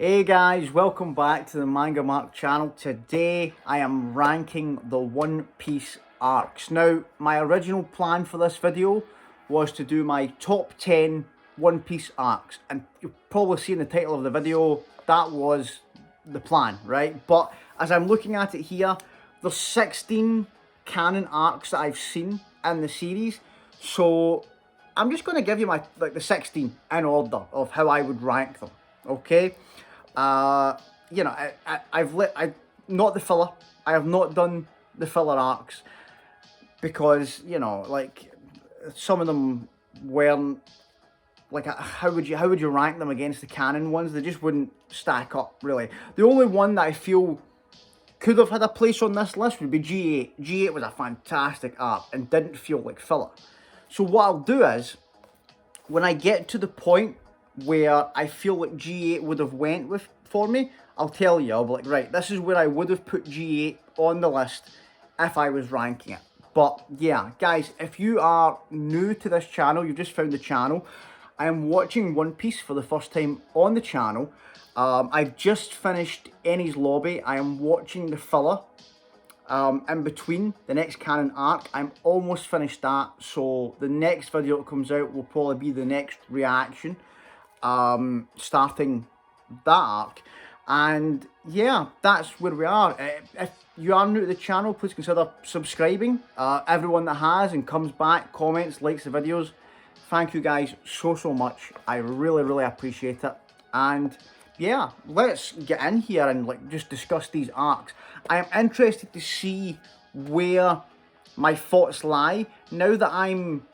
Hey guys, welcome back to the MangaMark channel. Today I am ranking the One Piece arcs. Now, my original plan for this video was to do my top 10 One Piece arcs. And you'll probably see in the title of the video, that was the plan, right? But as I'm looking at it here, there's 16 canon arcs that I've seen in the series. So I'm just going to give you the 16 in order of how I would rank them, okay? I've not the filler. I have not done the filler arcs because some of them weren't how would you rank them against the canon ones? They just wouldn't stack up really. The only one that I feel could have had a place on this list would be G8. G8 was a fantastic arc and didn't feel like filler. So what I'll do is, when I get to the point where I feel like G8 would have went with for me, I'll tell you. I'll be like, right, this is where I would have put G8 on the list if I was ranking it. But yeah, guys, if you are new to this channel, you've just found the channel, I am watching One Piece for the first time on the channel. I've just finished Enies Lobby. I am watching the filler in between the next canon arc. I'm almost finished that, so the next video that comes out will probably be the next reaction starting that arc. And yeah, that's where we are. If you are new to the channel, please consider subscribing. Everyone that has and comes back, comments, likes the videos, thank you guys so much. I really appreciate it. And yeah, let's get in here and just discuss these arcs. I am interested to see where my thoughts lie now that I'm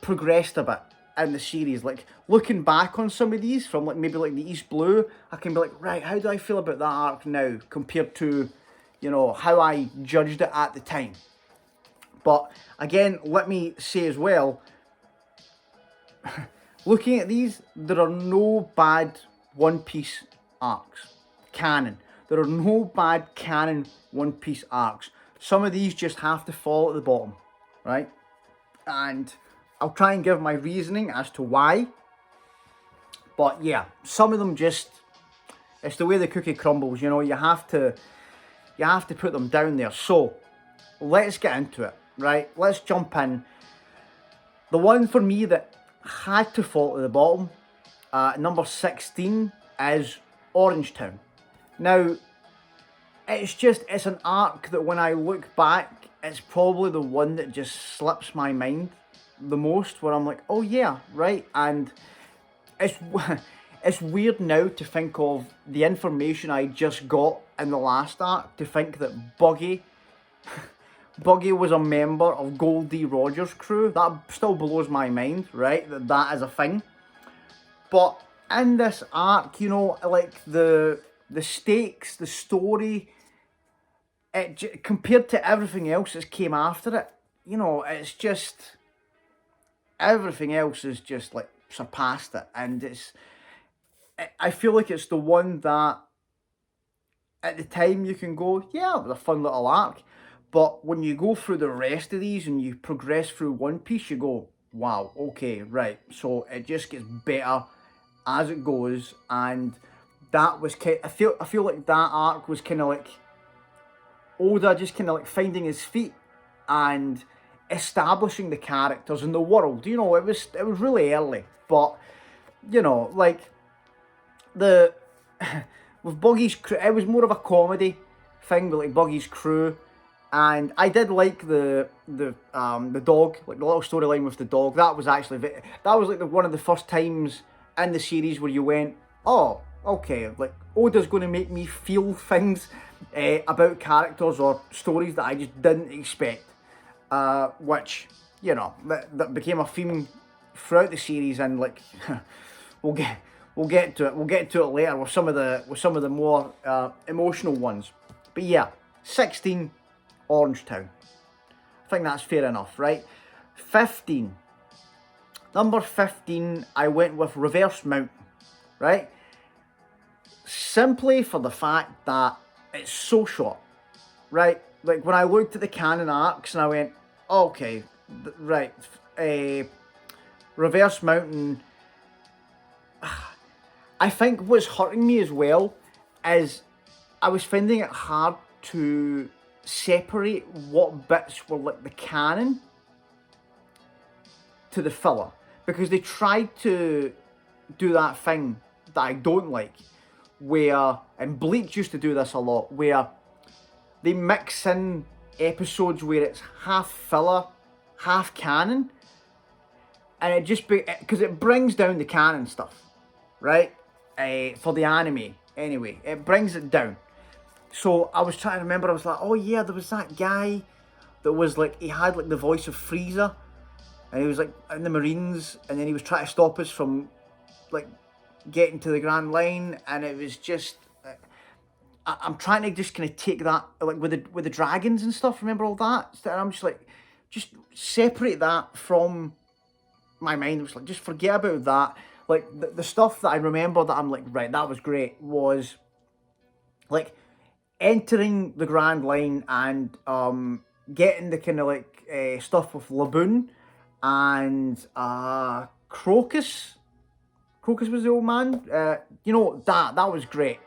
progressed a bit in the series. Looking back on some of these from maybe the East Blue, I can be like, right, how do I feel about that arc now compared to, how I judged it at the time. But again, let me say as well, looking at these, there are no bad One Piece arcs, canon. There are no bad canon One Piece arcs. Some of these just have to fall at the bottom, right? And I'll try and give my reasoning as to why. But yeah, some of them just, it's the way the cookie crumbles, you have to put them down there. So let's get into it, right? Let's jump in. The one for me that had to fall at the bottom, number 16, is Orange Town. Now, it's an arc that when I look back, it's probably the one that just slips my mind the most, where I'm like, oh yeah, right. And it's weird now to think of the information I just got in the last arc, to think that Buggy was a member of Gold D. Rogers' crew. That still blows my mind, right, that is a thing. But in this arc, the stakes, the story, compared to everything else that came after it, it's just, everything else is just surpassed it. And I feel like it's the one that at the time you can go, yeah, it was a fun little arc. But when you go through the rest of these and you progress through One Piece, you go, wow, okay, right. So it just gets better as it goes. And that was I feel like that arc was kind of like Oda just kind of finding his feet and establishing the characters in the world. It was really early, but the with Buggy's crew, it was more of a comedy thing with Buggy's crew. And I did like the dog, the little storyline with the dog. That was actually one of the first times in the series where you went, oh, okay, Oda's going to make me feel things about characters or stories that I just didn't expect. Which that became a theme throughout the series, and we'll get to it later with some of the more emotional ones. But yeah, 16. Orange Town. I think that's fair enough, right? 15. Number 15, I went with Reverse Mountain, right? Simply for the fact that it's so short, right? When I looked at the canon arcs and I went, okay, right, Reverse Mountain, I think what's hurting me as well is I was finding it hard to separate what bits were like the canon to the filler, because they tried to do that thing that I don't like, where, and Bleach used to do this a lot, where they mix in episodes where it's half filler, half canon, and it just because it brings down the canon stuff, right? For the anime, anyway, it brings it down. So I was trying to remember. I was like, oh yeah, there was that guy that was like, he had like the voice of Frieza, and he was like in the Marines, and then he was trying to stop us from like getting to the Grand Line, and it was just. I'm trying to just kind of take that, like with the dragons and stuff. Remember all that? And I'm just like, just separate that from my mind. It was like, just forget about that. Like the stuff that I remember that I'm like, right, that was great, was like entering the Grand Line and getting the kind of like stuff with Laboon and Crocus. Crocus was the old man. You know, that was great.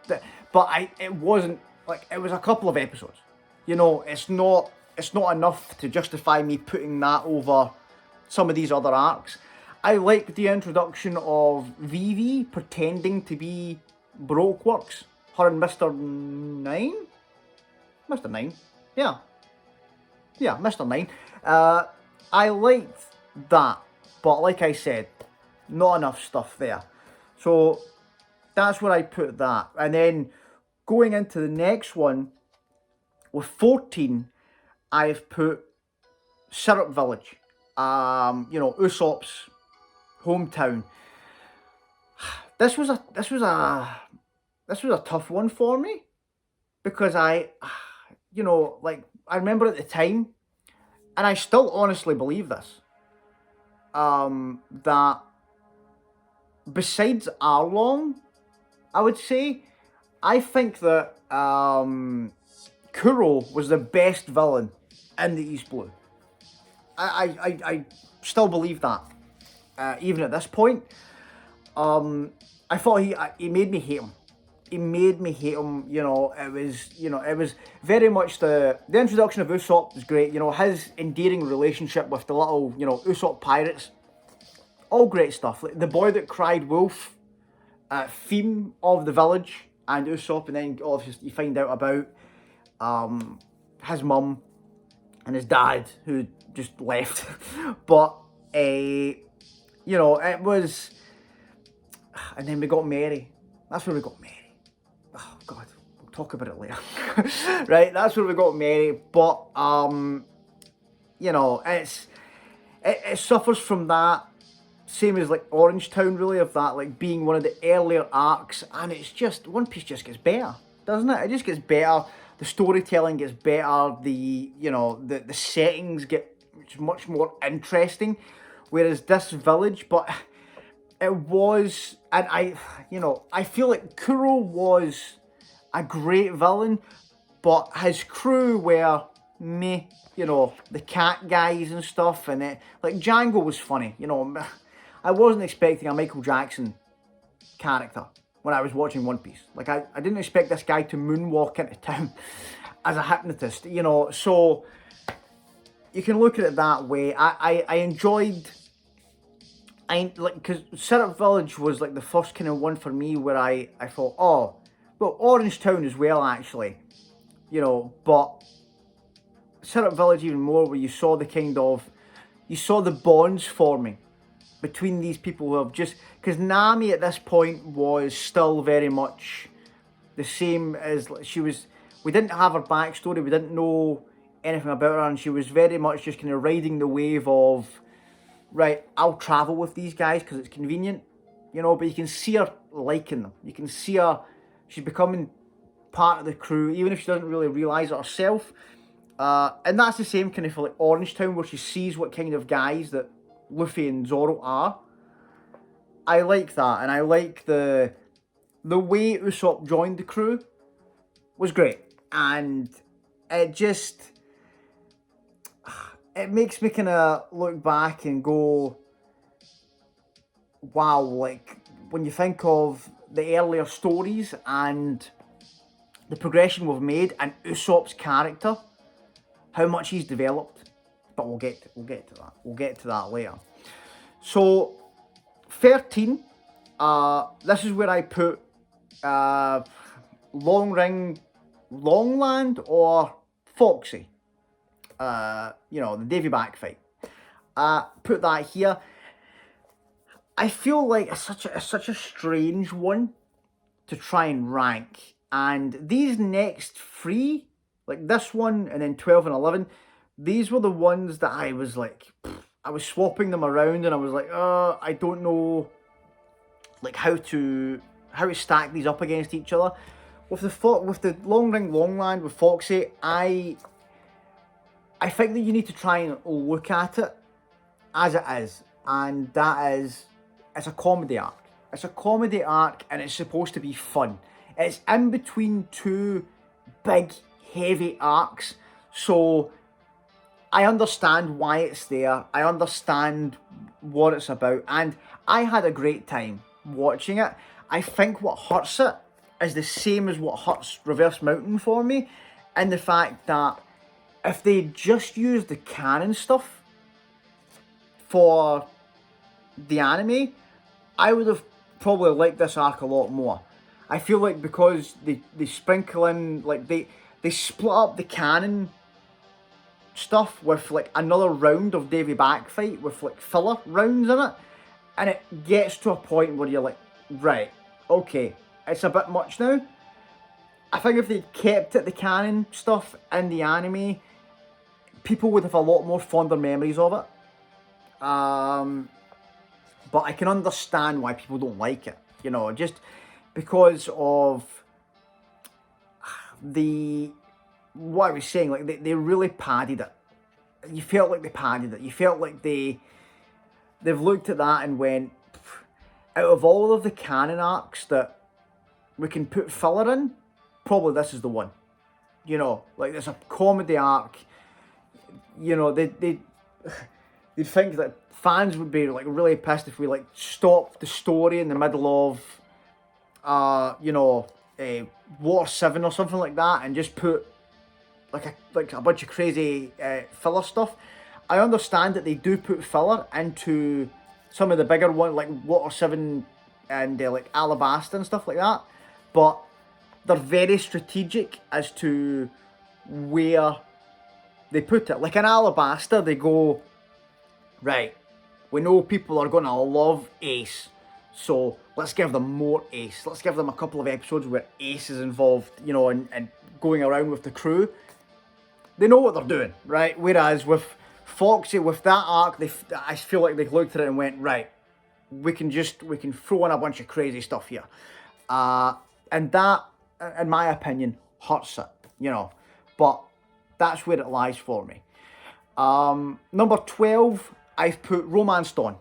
But it wasn't like, it was a couple of episodes. You know, it's not enough to justify me putting that over some of these other arcs. I like the introduction of Vivi pretending to be Brokeworks. Her and Mr. Nine? Mr. Nine. Yeah. Yeah, Mr. Nine. I liked that. But like I said, not enough stuff there. So that's where I put that. And then going into the next one, with 14, I've put Syrup Village. You know, Usopp's hometown. This was a tough one for me, because you know, like, I remember at the time, and I still honestly believe this, that besides Arlong, I would say, I think that Kuro was the best villain in the East Blue. I still believe that, even at this point. I thought he made me hate him. He made me hate him. You know, it was very much the introduction of Usopp was great. You know, his endearing relationship with the little, you know, Usopp pirates, all great stuff. Like the boy that cried wolf, theme of the village and Usopp, and then obviously you find out about his mum and his dad who just left. But you know, it was, and then we got Mary. That's where we got Mary. Oh God, we'll talk about it later. Right, that's where we got Mary. But you know, it suffers from that. Same as like Orange Town, really, of that like being one of the earlier arcs, and it's just, One Piece just gets better, doesn't it? It just gets better. The storytelling gets better. The, you know, the settings get much more interesting. Whereas this village, but it was, and I feel like Kuro was a great villain, but his crew were meh. You know, the cat guys and stuff, and like Django was funny. You know, I wasn't expecting a Michael Jackson character when I was watching One Piece. Like, I didn't expect this guy to moonwalk into town as a hypnotist, you know. So you can look at it that way. I enjoyed, because Syrup Village was like the first kind of one for me where I thought, oh, well, Orange Town as well, actually, you know, but Syrup Village even more, where you saw the bonds forming between these people who have just, because Nami at this point was still very much the same as she was. We didn't have her backstory, we didn't know anything about her, and she was very much just kind of riding the wave of, right, I'll travel with these guys because it's convenient, you know. But you can see her liking them. You can see her, she's becoming part of the crew, even if she doesn't really realise it herself. And that's the same kind of for like Orange Town, where she sees what kind of guys that Luffy and Zoro are. I like that, and I like the way Usopp joined the crew was great, and it just, it makes me kind of look back and go, wow, like when you think of the earlier stories and the progression we've made, and Usopp's character, how much he's developed. But we'll get to that. We'll get to that later. So 13. This is where I put Longland or Foxy. The Davy Back fight. Put that here. I feel like it's such a strange one to try and rank. And these next 3, like this one and then 12 and 11, these were the ones that I was like, I was swapping them around, and I was like, I don't know, like how to stack these up against each other. With the Longland with Foxy, I think that you need to try and look at it as it is, and that is, it's a comedy arc. It's a comedy arc, and it's supposed to be fun. It's in between 2 big, heavy arcs, so I understand why it's there. I understand what it's about, and I had a great time watching it. I think what hurts it is the same as what hurts Reverse Mountain for me, in the fact that if they just used the canon stuff for the anime, I would have probably liked this arc a lot more. I feel like because they sprinkle in, like they split up the canon stuff with like another round of Davy Back fight with like filler rounds in it, and it gets to a point where you're like, right, okay, it's a bit much now. I think if they kept it the canon stuff in the anime, people would have a lot more fonder memories of it. But I can understand why people don't like it, just because of what I was saying, like they really padded it. You felt like they padded it. You felt like they've looked at that and went, out of all of the canon arcs that we can put filler in, probably this is the one. Like there's a comedy arc. They'd think that fans would be like really pissed if we like stopped the story in the middle of Water 7 or something like that and just put like a bunch of crazy filler stuff. I understand that they do put filler into some of the bigger ones like Water 7 and like Alabasta and stuff like that, but they're very strategic as to where they put it. Like in Alabasta, they go, right, we know people are going to love Ace, so let's give them more Ace. Let's give them a couple of episodes where Ace is involved, and going around with the crew. They know what they're doing, right? Whereas with Foxy, with that arc, I feel like they looked at it and went, right, we can throw in a bunch of crazy stuff here. And that, in my opinion, hurts it, But that's where it lies for me. Number 12, I've put Romance Dawn.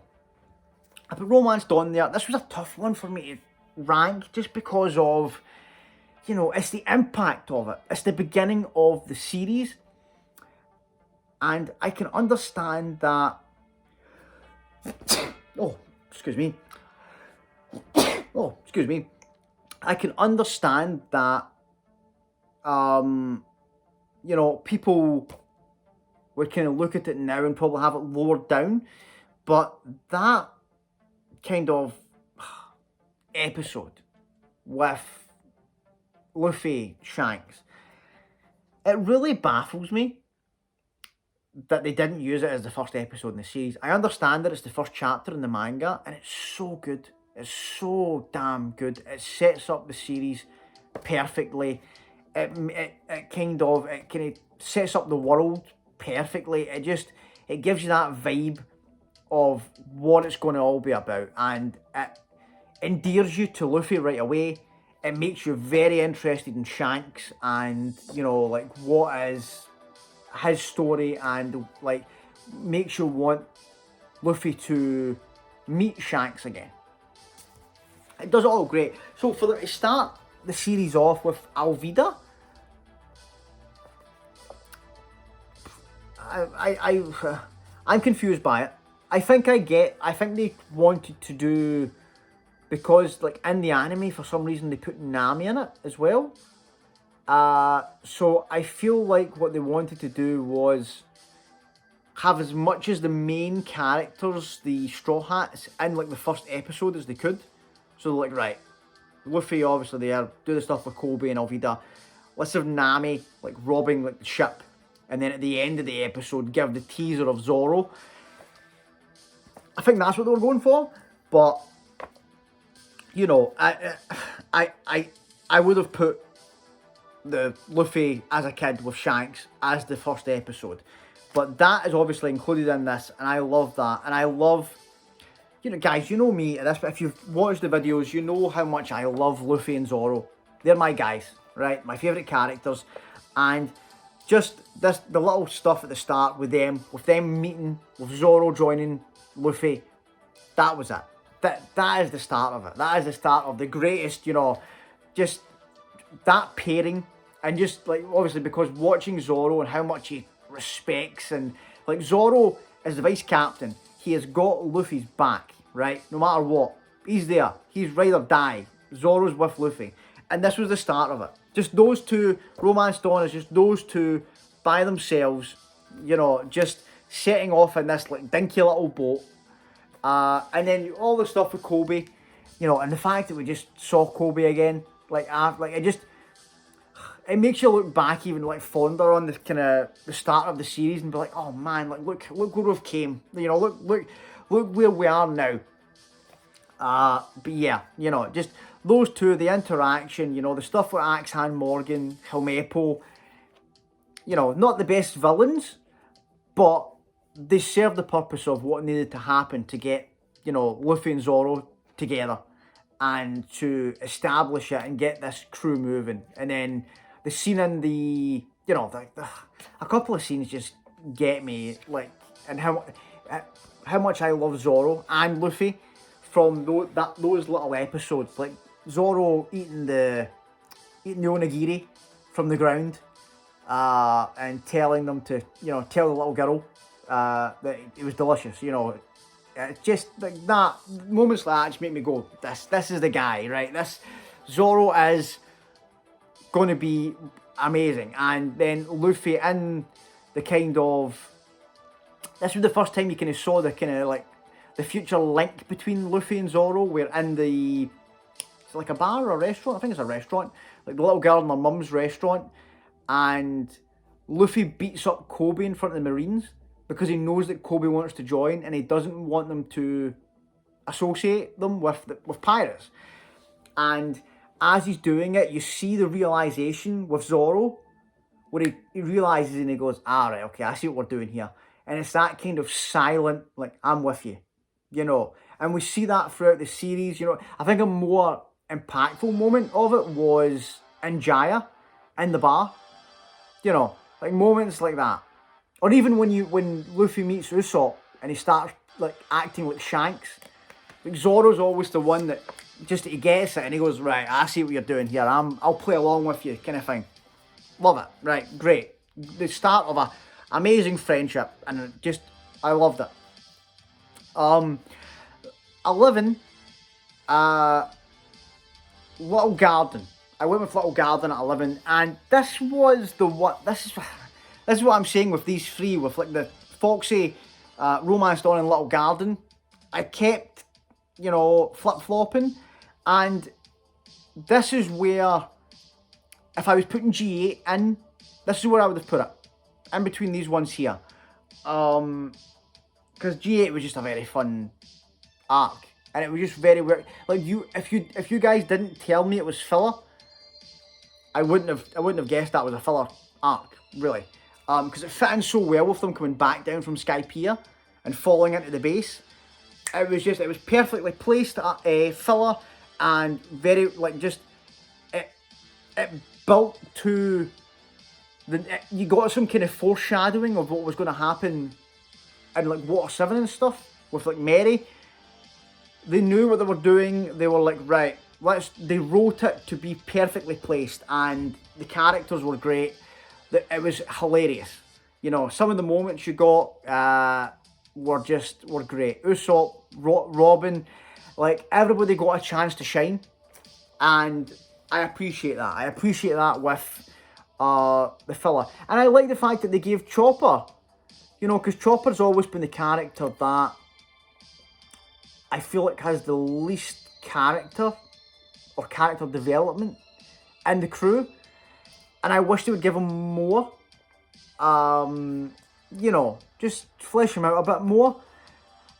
I put Romance Dawn there. This was a tough one for me to rank just because of, it's the impact of it. It's the beginning of the series. And I can understand that... Oh, excuse me. I can understand that, people would kind of look at it now and probably have it lowered down. But that kind of episode with Luffy Shanks, it really baffles me that they didn't use it as the first episode in the series. I understand that it's the first chapter in the manga, and it's so good. It's so damn good. It sets up the series perfectly. It kind of sets up the world perfectly. It gives you that vibe of what it's going to all be about, and it endears you to Luffy right away. It makes you very interested in Shanks and, like what is his story, and like makes you want Luffy to meet Shanks again. It does it all great. So for them to start the series off with Alvida, I'm confused by it. I think they wanted to do because like in the anime for some reason they put Nami in it as well. So I feel like what they wanted to do was have as much as the main characters, the Straw Hats, in like the first episode as they could. So like, right, Luffy obviously there, do the stuff with Kobe and Alvida. Let's have Nami like robbing like the ship, and then at the end of the episode give the teaser of Zoro. I think that's what they were going for, but you know, I would have put the Luffy as a kid with Shanks as the first episode, but that is obviously included in this, and I love that, and I love, you know, guys, you know me at this, but if you've watched the videos, you know how much I love Luffy and Zoro. They're my guys, right? My favourite characters, and just this, the little stuff at the start with them meeting, with Zoro joining Luffy, that was it. That is the start of it. That is the start of the greatest, you know, just that pairing, and just like obviously because watching Zoro and how much he respects, and like Zoro as the vice captain, he has got Luffy's back, right? No matter what, he's there. He's ride or die. Zoro's with Luffy, and this was the start of it. Just those two, Romance Dawn is just those two by themselves, you know, just setting off in this like dinky little boat. And then all the stuff with Kobe, you know, and the fact that we just saw Kobe again, like it makes you look back even like fonder on the kind of the start of the series and be like, oh man, like look where we've came, you know, look where we are now. But yeah, you know, just those two, the interaction, you know, the stuff with Axan Morgan, Helmeppo, you know, not the best villains, but they serve the purpose of what needed to happen to get, you know, Luffy and Zoro together and to establish it and get this crew moving. And then the scene in the, you know, a couple of scenes just get me, like, and how much I love Zoro and Luffy from those little episodes, like Zoro eating the onigiri from the ground, and telling them to, you know, tell the little girl that it was delicious, you know. It's just like that, moments like that just make me go, this is the guy, right? This Zoro is going to be amazing. And then Luffy in the kind of, this was the first time you kind of saw the kind of like the future link between Luffy and Zoro, where in the, it's like a bar or a restaurant, I think it's a restaurant, like the little girl in her mum's restaurant, and Luffy beats up Kobe in front of the Marines because he knows that Kobe wants to join and he doesn't want them to associate them with pirates. And as he's doing it, you see the realization with Zoro, where he realizes and he goes, right, okay, I see what we're doing here. And it's that kind of silent, like, I'm with you, you know. And we see that throughout the series, you know. I think a more impactful moment of it was in Jaya, in the bar, you know, like moments like that. Or even when Luffy meets Usopp and he starts like acting like Shanks, like Zoro's always the one that just, he gets it and he goes, right, I see what you're doing here. I'll play along with you, kind of thing. Love it. Right, great. The start of a amazing friendship, and just, I loved it. 11, Little Garden. I went with Little Garden at 11, and this was the what. This is what I'm saying with these three, with like the Foxy, Romance Dawn, and Little Garden. I kept, you know, flip-flopping, and this is where, if I was putting G8 in, this is where I would have put it, in between these ones here. Because G8 was just a very fun arc, and it was just very weird. Like, if you guys didn't tell me it was filler, I wouldn't have guessed that was a filler arc, really. Because it fit in so well with them coming back down from Skypiea and falling into the base. It was perfectly placed filler, and very, like, just, it built to, you got some kind of foreshadowing of what was going to happen in, like, Water 7 and stuff, with, like, Mary. They knew what they were doing. They were like, right, they wrote it to be perfectly placed, and the characters were great. It was hilarious. You know, some of the moments you got were great. Usopp, Robin, Like, everybody got a chance to shine, and I appreciate that. I appreciate that with the filler. And I like the fact that they gave Chopper, you know, because Chopper's always been the character that I feel like has the least character or character development in the crew. And I wish they would give him more. You know, just flesh him out a bit more.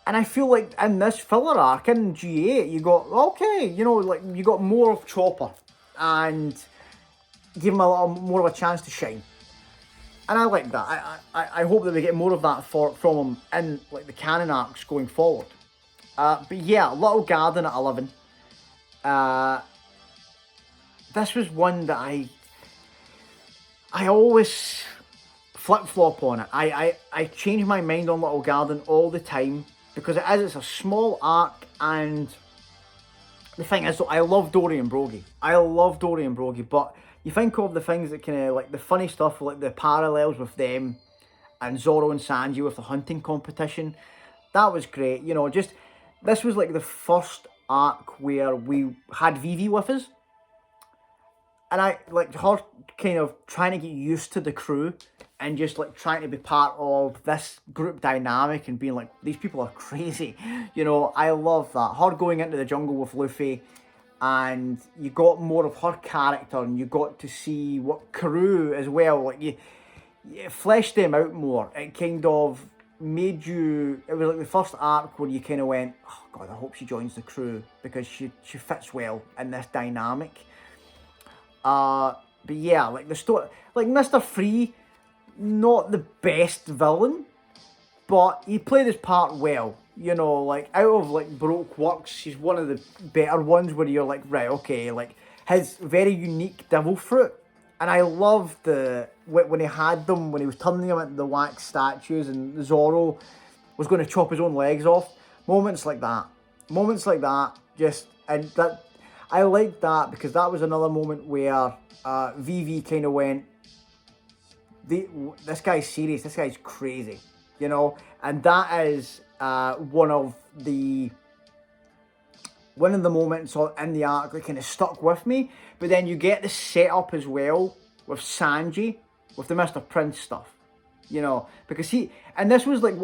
And I feel like in this filler arc in G8, you got, okay, you know, like, you got more of Chopper. And give him a little more of a chance to shine. And I like that. I hope that we get more of that from him in, like, the canon arcs going forward. But yeah, Little Garden at 11. This was one that I always flip-flop on it. I change my mind on Little Garden all the time, because it's a small arc, and the thing is, I love Dory and Brogy. But you think of the things that kind of, like, the funny stuff, like the parallels with them, and Zoro and Sanji with the hunting competition. That was great, you know, just, this was like the first arc where we had Vivi with us. And I, like, her kind of trying to get used to the crew and just, like, trying to be part of this group dynamic and being like, these people are crazy. You know, I love that. Her going into the jungle with Luffy, and you got more of her character, and you got to see what Karoo as well. Like, you fleshed them out more. It kind of made you, it was like the first arc where you kind of went, oh God, I hope she joins the crew, because she fits well in this dynamic. But yeah, like the story, like Mr. Free, not the best villain, but he played his part well. You know, like, out of, like, Baroque Works, he's one of the better ones where you're like, right, okay, like, his very unique devil fruit. And I love when he had them, when he was turning them into the wax statues, and Zoro was going to chop his own legs off. Moments like that, just, and that, I liked that, because that was another moment where Vivi kind of went, this guy's serious, this guy's crazy, you know. And that is one of the moments in the arc that kind of stuck with me. But then you get the setup as well with Sanji, with the Mr. Prince stuff, you know, because and this was like,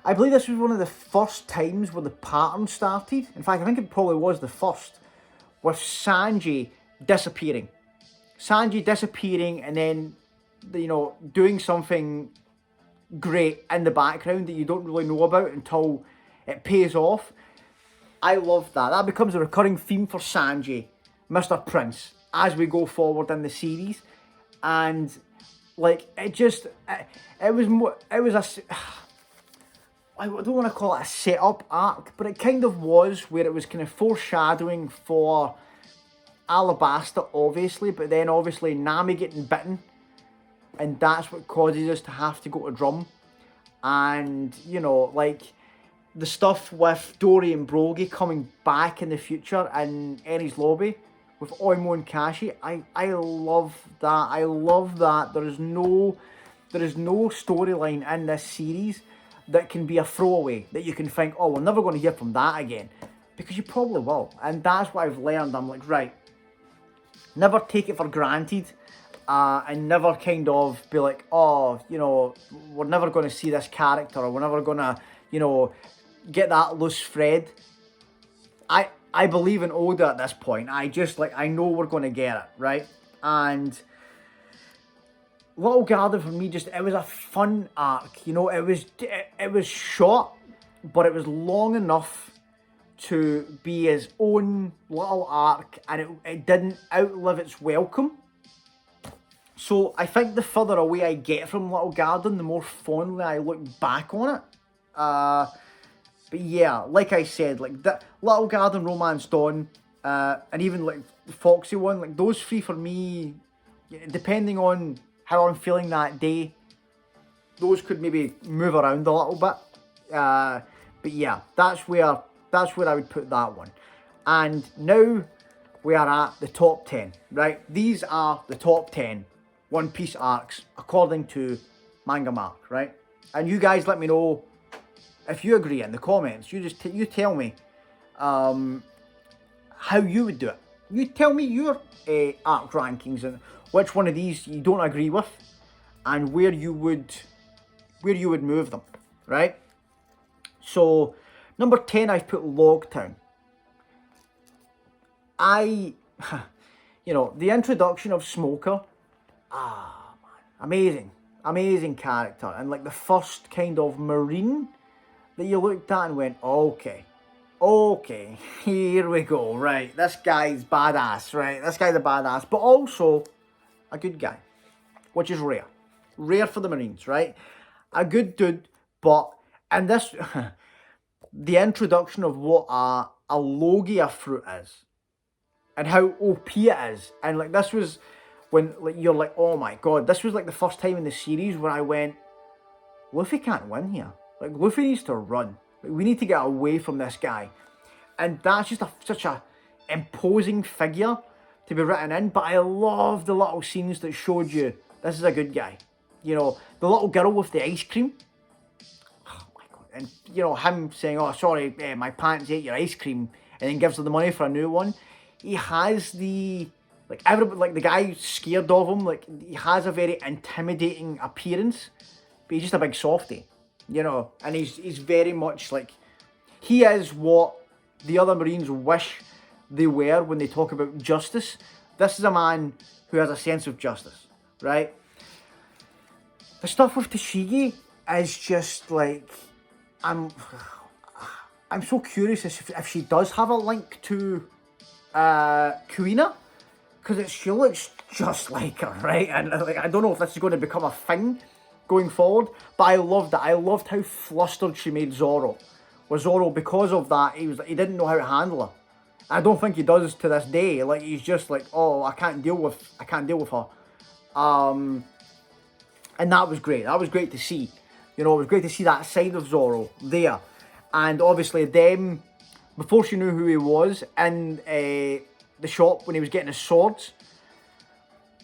I believe this was one of the first times where the pattern started. In fact, I think it probably was the first, with Sanji disappearing. And then, you know, doing something great in the background that you don't really know about until it pays off. I love that. That becomes a recurring theme for Sanji, Mr. Prince, as we go forward in the series. And, like, I don't want to call it a setup arc, but it kind of was, where it was kind of foreshadowing for Alabasta, obviously, but then obviously Nami getting bitten, and that's what causes us to have to go to Drum. And, you know, like, the stuff with Dory and Brogy coming back in the future in Enies Lobby with Oimo and Kashi, I love that. I love that. There is no storyline in this series that can be a throwaway, that you can think, oh, we're never going to hear from that again, because you probably will. And that's what I've learned. I'm like, right, never take it for granted, and never kind of be like, oh, you know, we're never going to see this character, or we're never going to, you know, get that loose thread. I believe in Oda at this point. I know we're going to get it, right? And Little Garden for me, it was a fun arc, you know. It was short, but it was long enough to be his own little arc, and it didn't outlive its welcome. So I think the further away I get from Little Garden, the more fondly I look back on it. But yeah, like I said, like the Little Garden, Romance Dawn, and even like the Foxy one, like those three for me, depending on how I'm feeling that day, those could maybe move around a little bit. But yeah, that's where I would put that one. And now we are at the top 10, right? These are the top 10 One Piece arcs according to MangaMark, right? And you guys let me know if you agree in the comments. You tell me how you would do it. You tell me your arc rankings and which one of these you don't agree with, and where you would move them, right? So, number 10, I've put Logtown. The introduction of Smoker, man, amazing character, and like the first kind of Marine that you looked at and went, okay, here we go, right, this guy's badass, right, this guy's a badass, but also a good guy, which is rare for the Marines, right, a good dude, and this, the introduction of what a Logia fruit is, and how OP it is, and like this was when like you're like, oh my god, this was like the first time in the series where I went, Luffy can't win here. Like Luffy needs to run. Like, we need to get away from this guy, and that's just such a imposing figure to be written in. But I love the little scenes that showed you this is a good guy. You know, the little girl with the ice cream. Oh my god! And you know him saying, "Oh, sorry, my pants ate your ice cream," and then gives her the money for a new one. He has the the guy scared of him. Like he has a very intimidating appearance, but he's just a big softie, you know. And he's very much like he is what the other Marines wish they were when they talk about justice. This is a man who has a sense of justice, right? The stuff with Tashigi is just like I'm so curious if she does have a link to Kuina, because she looks just like her, right? And like I don't know if this is going to become a thing going forward, but I loved it. I loved how flustered she made Zoro. With Zoro, because of that, he didn't know how to handle her. I don't think he does to this day. Like he's just like, oh, I can't deal with her. And that was great. That was great to see. You know, it was great to see that side of Zoro there. And obviously them, before she knew who he was, in the shop when he was getting his swords,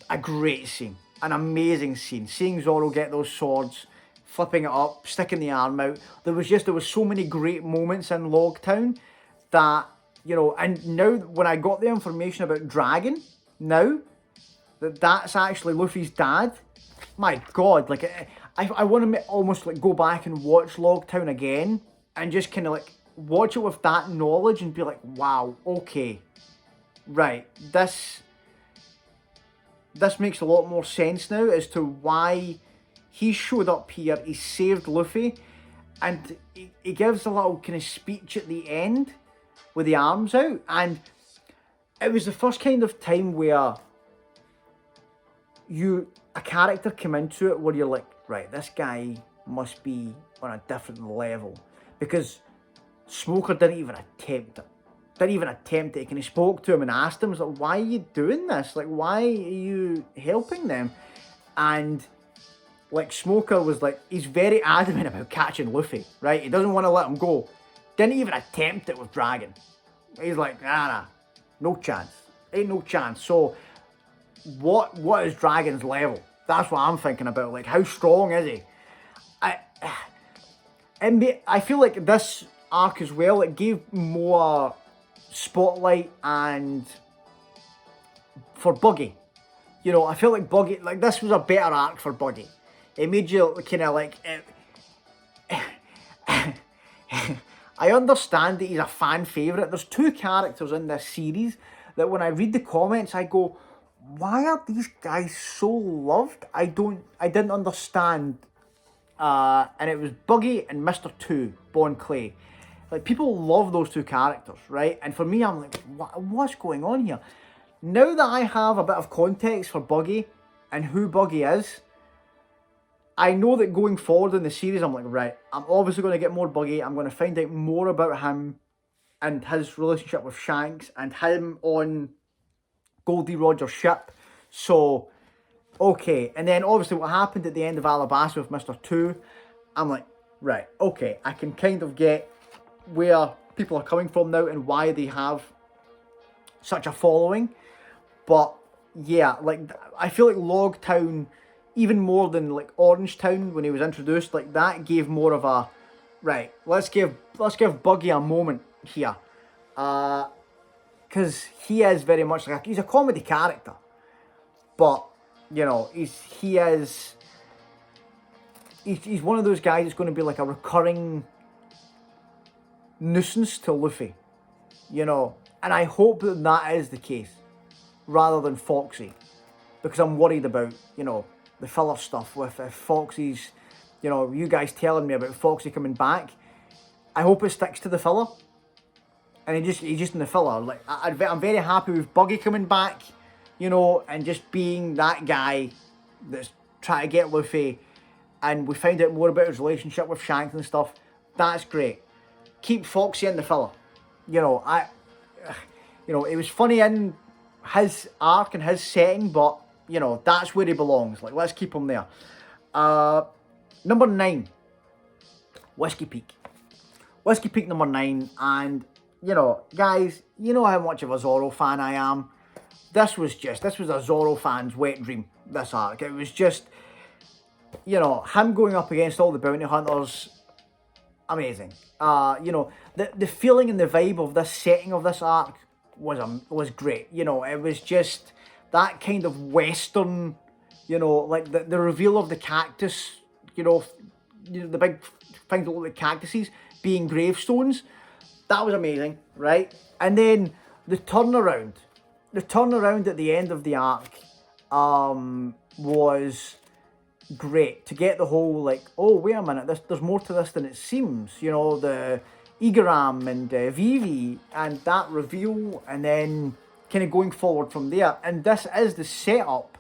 a great scene, an amazing scene. Seeing Zoro get those swords, flipping it up, sticking the arm out. There was so many great moments in Logtown that, you know, and now when I got the information about Dragon, now that's actually Luffy's dad, my god, like I want to almost like go back and watch Logtown again and just kind of like watch it with that knowledge and be like, wow, okay, right, this makes a lot more sense now as to why he showed up here. He saved Luffy, and he gives a little kind of speech at the end with the arms out, and it was the first kind of time where a character came into it where you're like, right, this guy must be on a different level, because Smoker didn't even attempt it. And he spoke to him and asked him, was like, why are you doing this? Like, why are you helping them? And like Smoker was like, he's very adamant about catching Luffy, right? He doesn't want to let him go. Didn't even attempt it with Dragon. He's like, nah, no chance. Ain't no chance. So what is Dragon's level? That's what I'm thinking about. Like, how strong is he? I feel like this arc as well, it gave more spotlight and for Buggy. You know, I feel like Buggy, like this was a better arc for Buggy. It made you kind of like, I understand that he's a fan favourite. There's two characters in this series that when I read the comments, I go, why are these guys so loved? I didn't understand. And it was Buggy and Mr. 2, Bon Clay. Like, people love those two characters, right? And for me, I'm like, what's going on here? Now that I have a bit of context for Buggy and who Buggy is, I know that going forward in the series, I'm like, right, I'm obviously going to get more Buggy. I'm going to find out more about him and his relationship with Shanks and him on Goldie Roger's ship. So, okay. And then obviously what happened at the end of Alabasta with Mr. 2, I'm like, right, okay, I can kind of get where people are coming from now and why they have such a following. But yeah, like I feel like Logtown, even more than like Orange Town when he was introduced, like that gave more of a, right, let's give Buggy a moment here. Because he is very much like he's a comedy character, but you know he's one of those guys that's going to be like a recurring nuisance to Luffy, you know, and I hope that that is the case rather than Foxy, because I'm worried about, you know, the filler stuff with if Foxy's, you know, you guys telling me about Foxy coming back. I hope it sticks to the filler, and he's just in the filler. Like I'm very happy with Buggy coming back, you know, and just being that guy that's trying to get Luffy, and we find out more about his relationship with Shanks and stuff. That's great. Keep Foxy in the filler. You know, it was funny in his arc and his setting, but you know that's where he belongs. Like, let's keep him there. Number 9, Whiskey Peak. Whiskey Peak number 9, and you know, guys, you know how much of a Zoro fan I am. This was a Zoro fan's wet dream. This arc, it was just, you know, him going up against all the bounty hunters. Amazing. You know, the feeling and the vibe of this setting of this arc was great. You know, it was just that kind of Western, you know, like the reveal of the cactus, you know, the big things that look like cactuses being gravestones. That was amazing, right? And then the turnaround at the end of the arc was great, to get the whole like, oh wait a minute, there's more to this than it seems, you know, the Igaram and Vivi and that reveal, and then kind of going forward from there. And this is the setup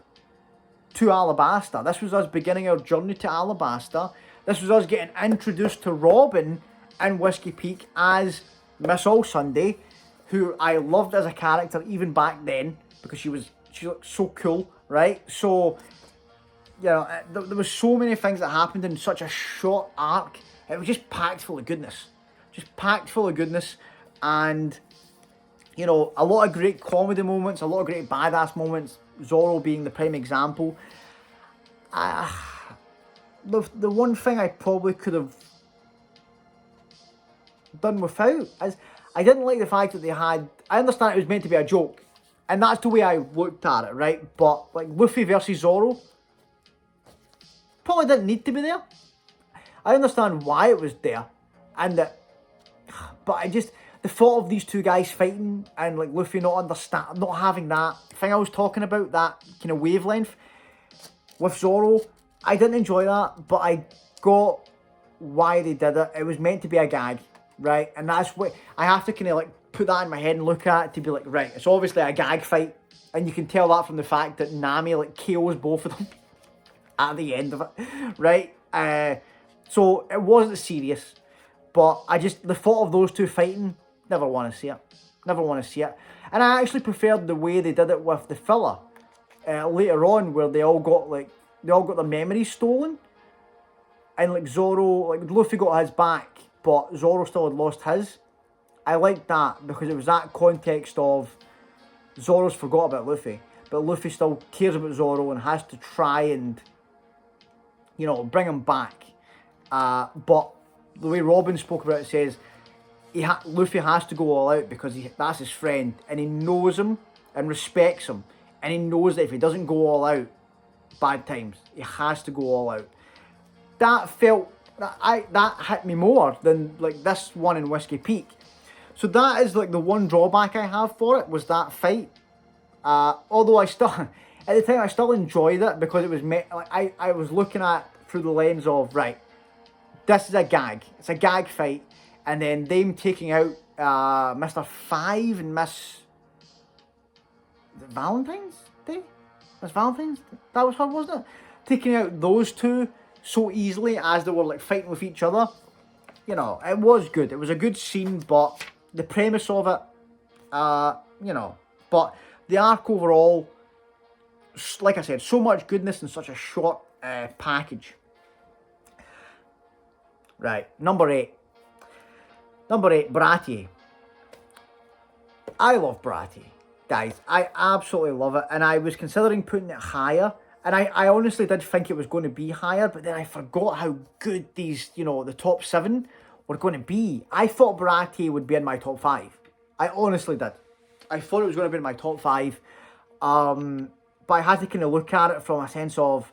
to Alabasta. This was us beginning our journey to Alabasta. This was us getting introduced to Robin and Whiskey Peak as Miss All Sunday, who I loved as a character even back then because she looked so cool, right? So, you know, there was so many things that happened in such a short arc. It was just packed full of goodness. And, you know, a lot of great comedy moments, a lot of great badass moments, Zoro being the prime example. The one thing I probably could have done without is I didn't like the fact that they had, I understand it was meant to be a joke, and that's the way I looked at it, right? But like Luffy versus Zoro probably didn't need to be there. I understand why it was there, but the thought of these two guys fighting and like Luffy not having that thing I was talking about, that kind of wavelength with Zoro, I didn't enjoy that, but I got why they did it. It was meant to be a gag, right? And that's what I have to kind of like put that in my head and look at it to be like, right, it's obviously a gag fight, and you can tell that from the fact that Nami like KOs both of them at the end of it, right? So it wasn't serious, but the thought of those two fighting, never want to see it. And I actually preferred the way they did it with the filler later on, where they all got their memories stolen, and like Zoro, like Luffy got his back, but Zoro still had lost his. I liked that because it was that context of Zoro's forgot about Luffy, but Luffy still cares about Zoro and has to try and, you know, bring him back. But the way Robin spoke about it says Luffy has to go all out because that's his friend, and he knows him and respects him, and he knows that if he doesn't go all out, bad times. He has to go all out. That hit me more than like this one in Whiskey Peak. So that is like the one drawback I have for it, was that fight. Although I still, at the time, I still enjoyed it because it was like I was looking at through the lens of, right, this is a gag. It's a gag fight, and then them taking out Mr. 5 and Miss Valentine's Day. Miss Valentine's. That was her, wasn't it? Taking out those two so easily as they were like fighting with each other. You know, it was good. It was a good scene, but the premise of it, you know, but the arc overall, like I said, so much goodness in such a short package. Right, number 8, Baratie. I love Baratie, guys. I absolutely love it, and I was considering putting it higher, and I honestly did think it was going to be higher, but then I forgot how good these, you know, the top 7 were going to be. I thought Baratie would be in my top 5, I honestly did. I thought it was going to be in my top 5. But I had to kind of look at it from a sense of,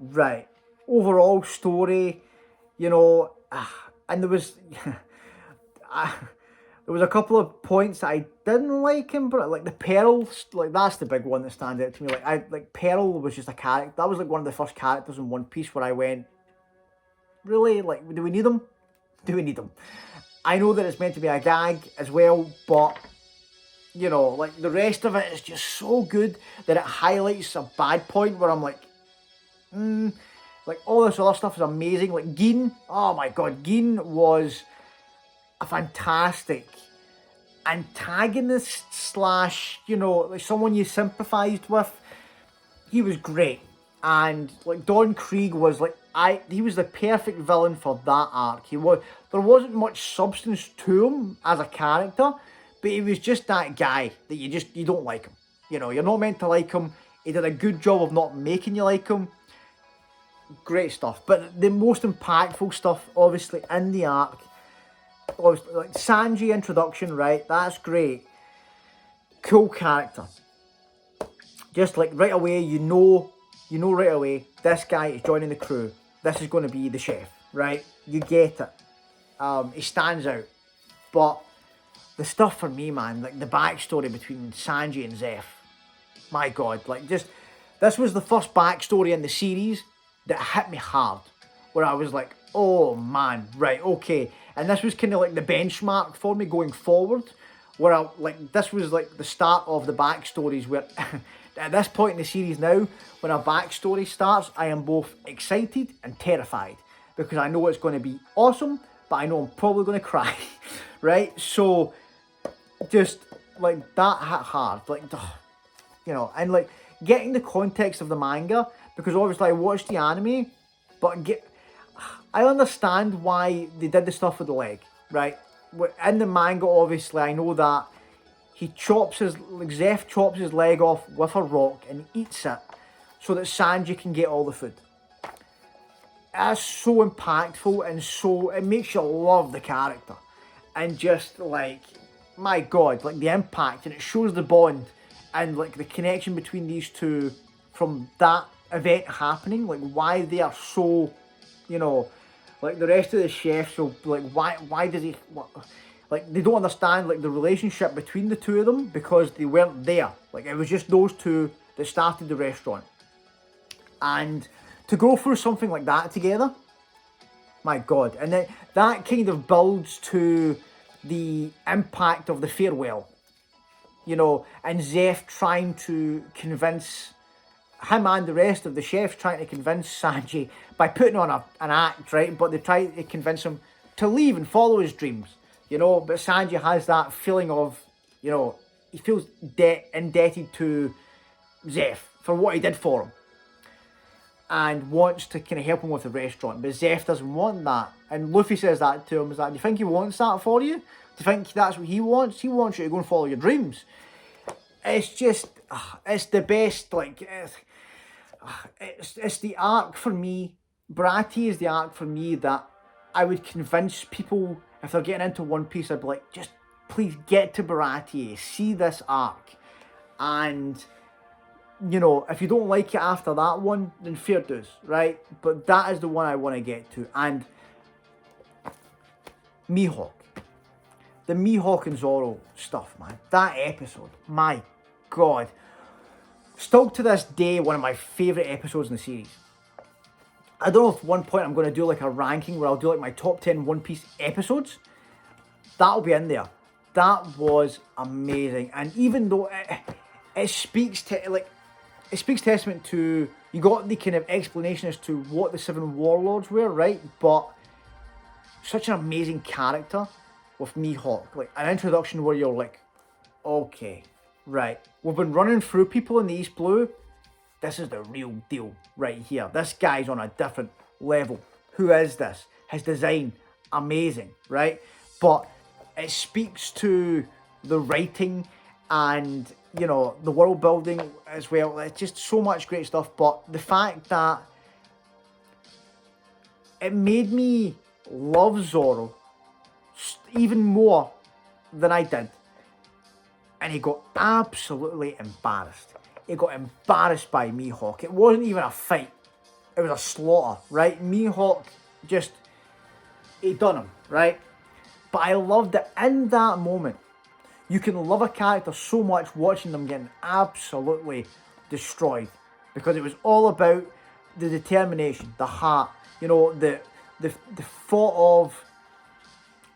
right, overall story, you know, and there was there was a couple of points that I didn't like him, but like the Pearl, like that's the big one that stands out to me. Like Pearl was just a character. That was like one of the first characters in One Piece where I went, really, like, do we need him? Do we need him? I know that it's meant to be a gag as well, but you know, like the rest of it is just so good that it highlights a bad point where I'm like, like all this other stuff is amazing. Like Gin, oh my god, Gin was a fantastic antagonist slash, you know, like someone you sympathised with. He was great. And like Don Krieg was like, he was the perfect villain for that arc. There wasn't much substance to him as a character, but he was just that guy that you don't like him. You know, you're not meant to like him. He did a good job of not making you like him. Great stuff. But the most impactful stuff, obviously, in the arc, obviously, like Sanji introduction, right? That's great. Cool character. Just like right away, you know right away, this guy is joining the crew. This is going to be the chef, right? You get it. He stands out. But the stuff for me, man, like the backstory between Sanji and Zeph, my god, like just, this was the first backstory in the series that hit me hard, where I was like, oh man, right, okay. And this was kind of like the benchmark for me going forward, where this was like the start of the backstories where at this point in the series now, when a backstory starts, I am both excited and terrified because I know it's going to be awesome, but I know I'm probably going to cry, right? So just like that hit hard, like, you know, and like getting the context of the manga, because obviously I watched the anime, but I understand why they did the stuff with the leg, right? In the manga, obviously, I know that Zeph chops his leg off with a rock and eats it so that Sanji can get all the food. That's so impactful and so, it makes you love the character. And just like, my god, like the impact, and it shows the bond and like the connection between these two from that event happening, like why they are so, you know, like the rest of the chefs, so like why does he, like they don't understand like the relationship between the two of them because they weren't there. Like it was just those two that started the restaurant. And to go through something like that together, my god. And then that kind of builds to the impact of the farewell, you know, and Zeph trying to convince him and the rest of the chefs trying to convince Sanji by putting on an act, right? But they try to convince him to leave and follow his dreams, you know. But Sanji has that feeling of, you know, he feels indebted to Zeph for what he did for him and wants to kind of help him with the restaurant. But Zeph doesn't want that. And Luffy says that to him, is that, do you think he wants that for you? Do you think that's what he wants? He wants you to go and follow your dreams. It's just, it's the best, like, it's the arc for me. Baratie is the arc for me that I would convince people, if they're getting into One Piece, I'd be like, just please get to Baratie, see this arc. And, you know, if you don't like it after that one, then fair dues, right? But that is the one I want to get to. And Mihawk. The Mihawk and Zoro stuff, man. That episode, my god. Still to this day, one of my favourite episodes in the series. I don't know if at one point I'm going to do like a ranking where I'll do like my top 10 One Piece episodes. That'll be in there. That was amazing. And even though it speaks to, like, it speaks testament to, you got the kind of explanation as to what the 7 warlords were, right? But such an amazing character with Mihawk. Like, an introduction where you're like, okay, right, we've been running through people in the East Blue. This is the real deal right here. This guy's on a different level. Who is this? His design, amazing, right? But it speaks to the writing and, you know, the world building as well. It's just so much great stuff. But the fact that it made me love Zoro even more than I did. and he got absolutely embarrassed. He got embarrassed by Mihawk. It wasn't even a fight. It was a slaughter, right? Mihawk just, he done him, right? But I loved that in that moment, you can love a character so much watching them getting absolutely destroyed. Because it was all about the determination, the heart, you know, the thought of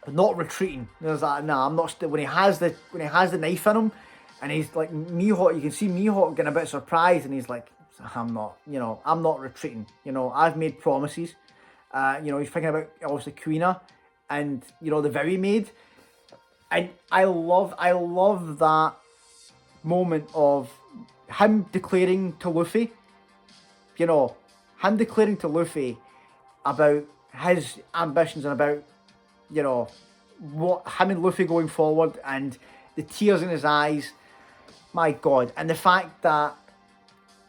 not retreating. There's that, nah, I'm not, when he has the knife in him, and he's like, Mihawk, you can see Mihawk getting a bit surprised, and he's like, I'm not retreating, you know, I've made promises. You know, he's thinking about, obviously, Kuina, and, you know, the very maid. And I love that moment of him declaring to Luffy, you know, him declaring to Luffy about his ambitions and about, you know, what him and Luffy going forward, and the tears in his eyes, my God. And the fact that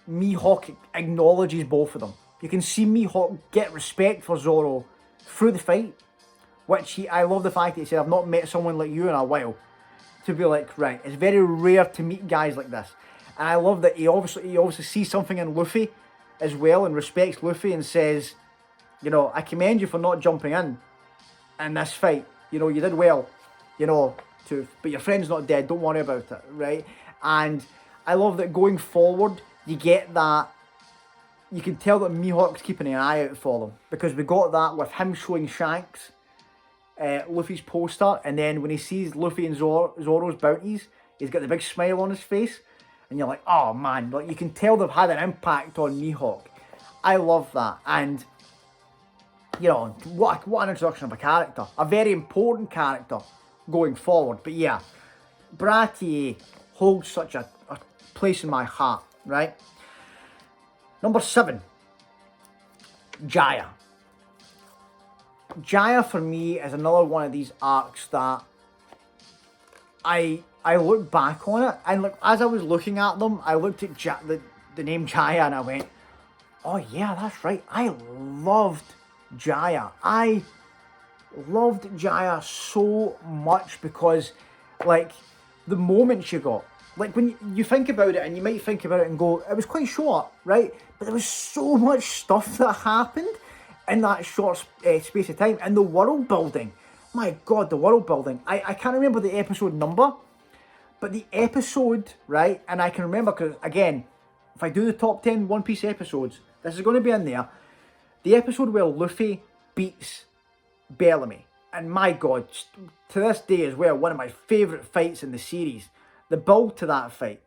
Mihawk acknowledges both of them. You can see Mihawk get respect for Zoro through the fight, which I love the fact that he said, I've not met someone like you in a while. To be like, right, it's very rare to meet guys like this. And I love that he obviously sees something in Luffy as well, and respects Luffy, and says, you know, I commend you for not jumping in this fight. You know, you did well, you know, but your friend's not dead, don't worry about it, right? And I love that going forward, you get that, you can tell that Mihawk's keeping an eye out for them, because we got that with him showing Shanks Luffy's poster, and then when he sees Luffy and Zoro's bounties, he's got the big smile on his face, and you're like, oh man, like you can tell they've had an impact on Mihawk. I love that. And you know, what an introduction of a character, a very important character going forward. But yeah, Baratie holds such a place in my heart, right? Number 7, Jaya. Jaya for me is another one of these arcs that I look back on it, and like as I was looking at them, I looked at the name Jaya, and I went, oh yeah, that's right. I loved Jaya. I loved Jaya so much, because like the moment she got, like when you think about it, and you might think about it and go, it was quite short, right? But there was so much stuff that happened in that short space of time, and the world building. My God, the world building. I can't remember the episode number, but the episode, right? And I can remember, because again, if I do the top 10 One Piece episodes, this is going to be in there. The episode where Luffy beats Bellamy. And my God, to this day as well, one of my favourite fights in the series. The build to that fight,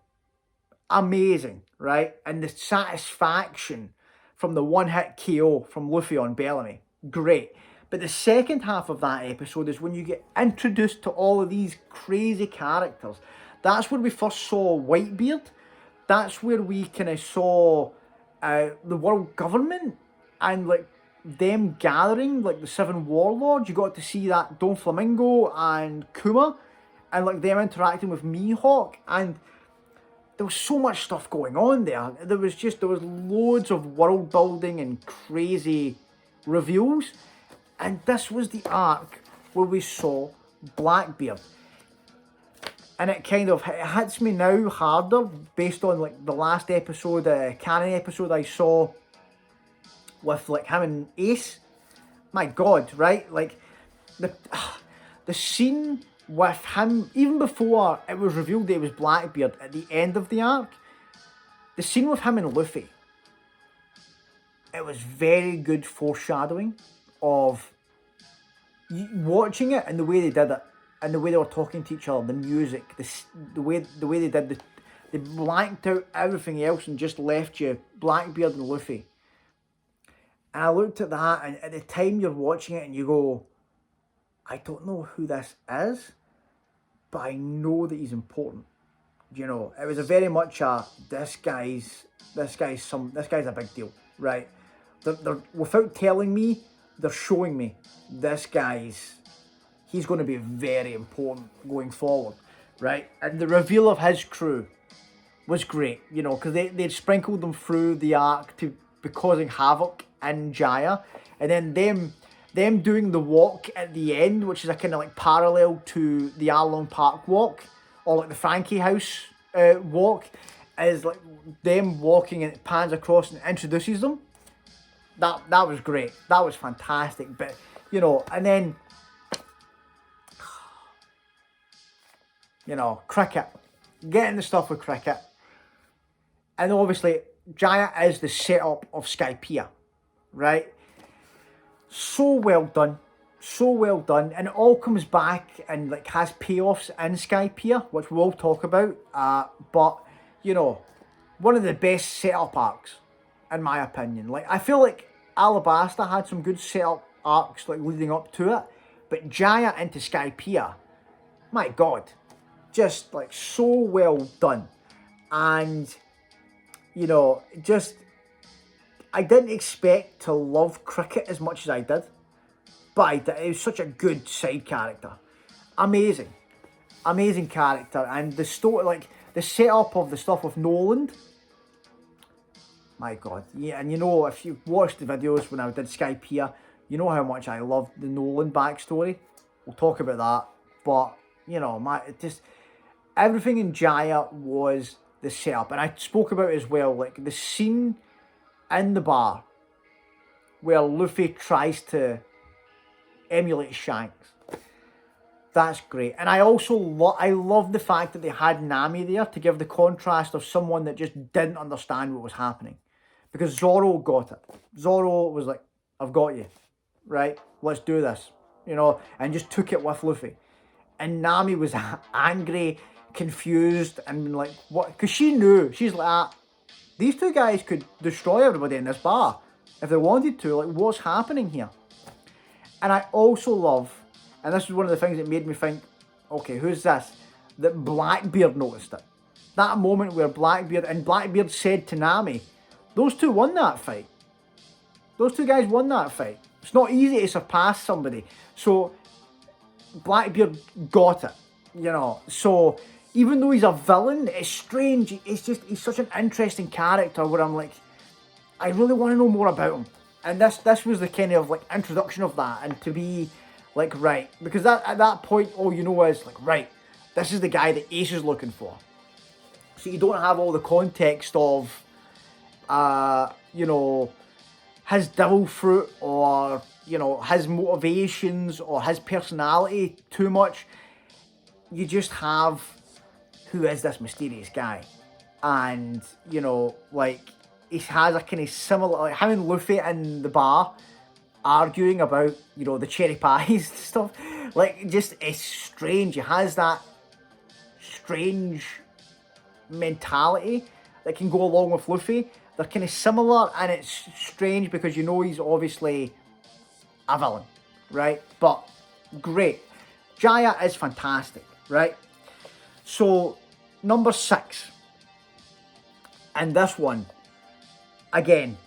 amazing, right? And the satisfaction from the one-hit KO from Luffy on Bellamy, great. But the second half of that episode is when you get introduced to all of these crazy characters. That's where we first saw Whitebeard. That's where we kind of saw the world government, and like them gathering, like the 7 warlords. You got to see that Don Flamingo and Kuma, and like them interacting with Mihawk, and there was so much stuff going on there. There was loads of world building and crazy reveals. And this was the arc where we saw Blackbeard. And it kind of hits me now harder based on like the last episode, canon episode I saw with like him and Ace. My God, right? Like the scene with him, even before it was revealed that it was Blackbeard at the end of the arc, the scene with him and Luffy, it was very good foreshadowing of watching it, and the way they did it, and the way they were talking to each other, the music, the way they did they blanked out everything else and just left you Blackbeard and Luffy. And I looked at that, and at the time you're watching it and you go, I don't know who this is, but I know that he's important. You know, it was a very much a this guy's a big deal, right? They're without telling me, they're showing me he's going to be very important going forward, right? And the reveal of his crew was great, you know, because they'd sprinkled them through the arc to be causing havoc in Jaya, and then them doing the walk at the end, which is a kind of like parallel to the Arlong Park walk, or like the Frankie house walk, is like them walking and it pans across and introduces them. That was great. That was fantastic. But you know, and then you know, cricket, getting the stuff with cricket, and obviously Jaya is the setup of Skypiea, right? So well done, so well done, and it all comes back and like has payoffs in Skypiea, which we'll talk about. But you know, one of the best setup arcs, in my opinion. Like I feel like Alabasta had some good setup arcs like leading up to it, but Jaya into Skypiea, my God, just like so well done. And you know, just I didn't expect to love cricket as much as I did, but I did. It was such a good side character, amazing, amazing character, and the story, like the setup of the stuff with Noland. My God, yeah, and you know, if you watched the videos when I did Skypiea, you know how much I loved the Nolan backstory. We'll talk about that, but you know, it just everything in Jaya was the setup, and I spoke about it as well, like the scene in the bar where Luffy tries to emulate Shanks. That's great, and I also love the fact that they had Nami there to give the contrast of someone that just didn't understand what was happening. Because Zoro got it. Zoro was like, I've got you, right? Let's do this, you know, and just took it with Luffy. And Nami was angry, confused, and like, what? Because she knew, she's like, these two guys could destroy everybody in this bar if they wanted to. Like, what's happening here? And I also love, and this was one of the things that made me think, okay, who's this? That Blackbeard noticed it. That moment where Blackbeard said to Nami, those two won that fight. Those two guys won that fight. It's not easy to surpass somebody. So Blackbeard got it, you know. So even though he's a villain, it's strange. He's such an interesting character where I'm like, I really want to know more about him. And this was the kind of like introduction of that, and to be like, right, because at that point all you know is like, right, this is the guy that Ace is looking for. So you don't have all the context of you know, his devil fruit or, you know, his motivations or his personality too much. You just have, who is this mysterious guy? And, you know, like, he has a kind of similar, like him and Luffy in the bar arguing about, you know, the cherry pies and stuff. Like, just, it's strange. He has that strange mentality that can go along with Luffy. They're kind of similar, and it's strange because you know he's obviously a villain, right? But great. Jaya is fantastic, right? So, number 6. And this one, again,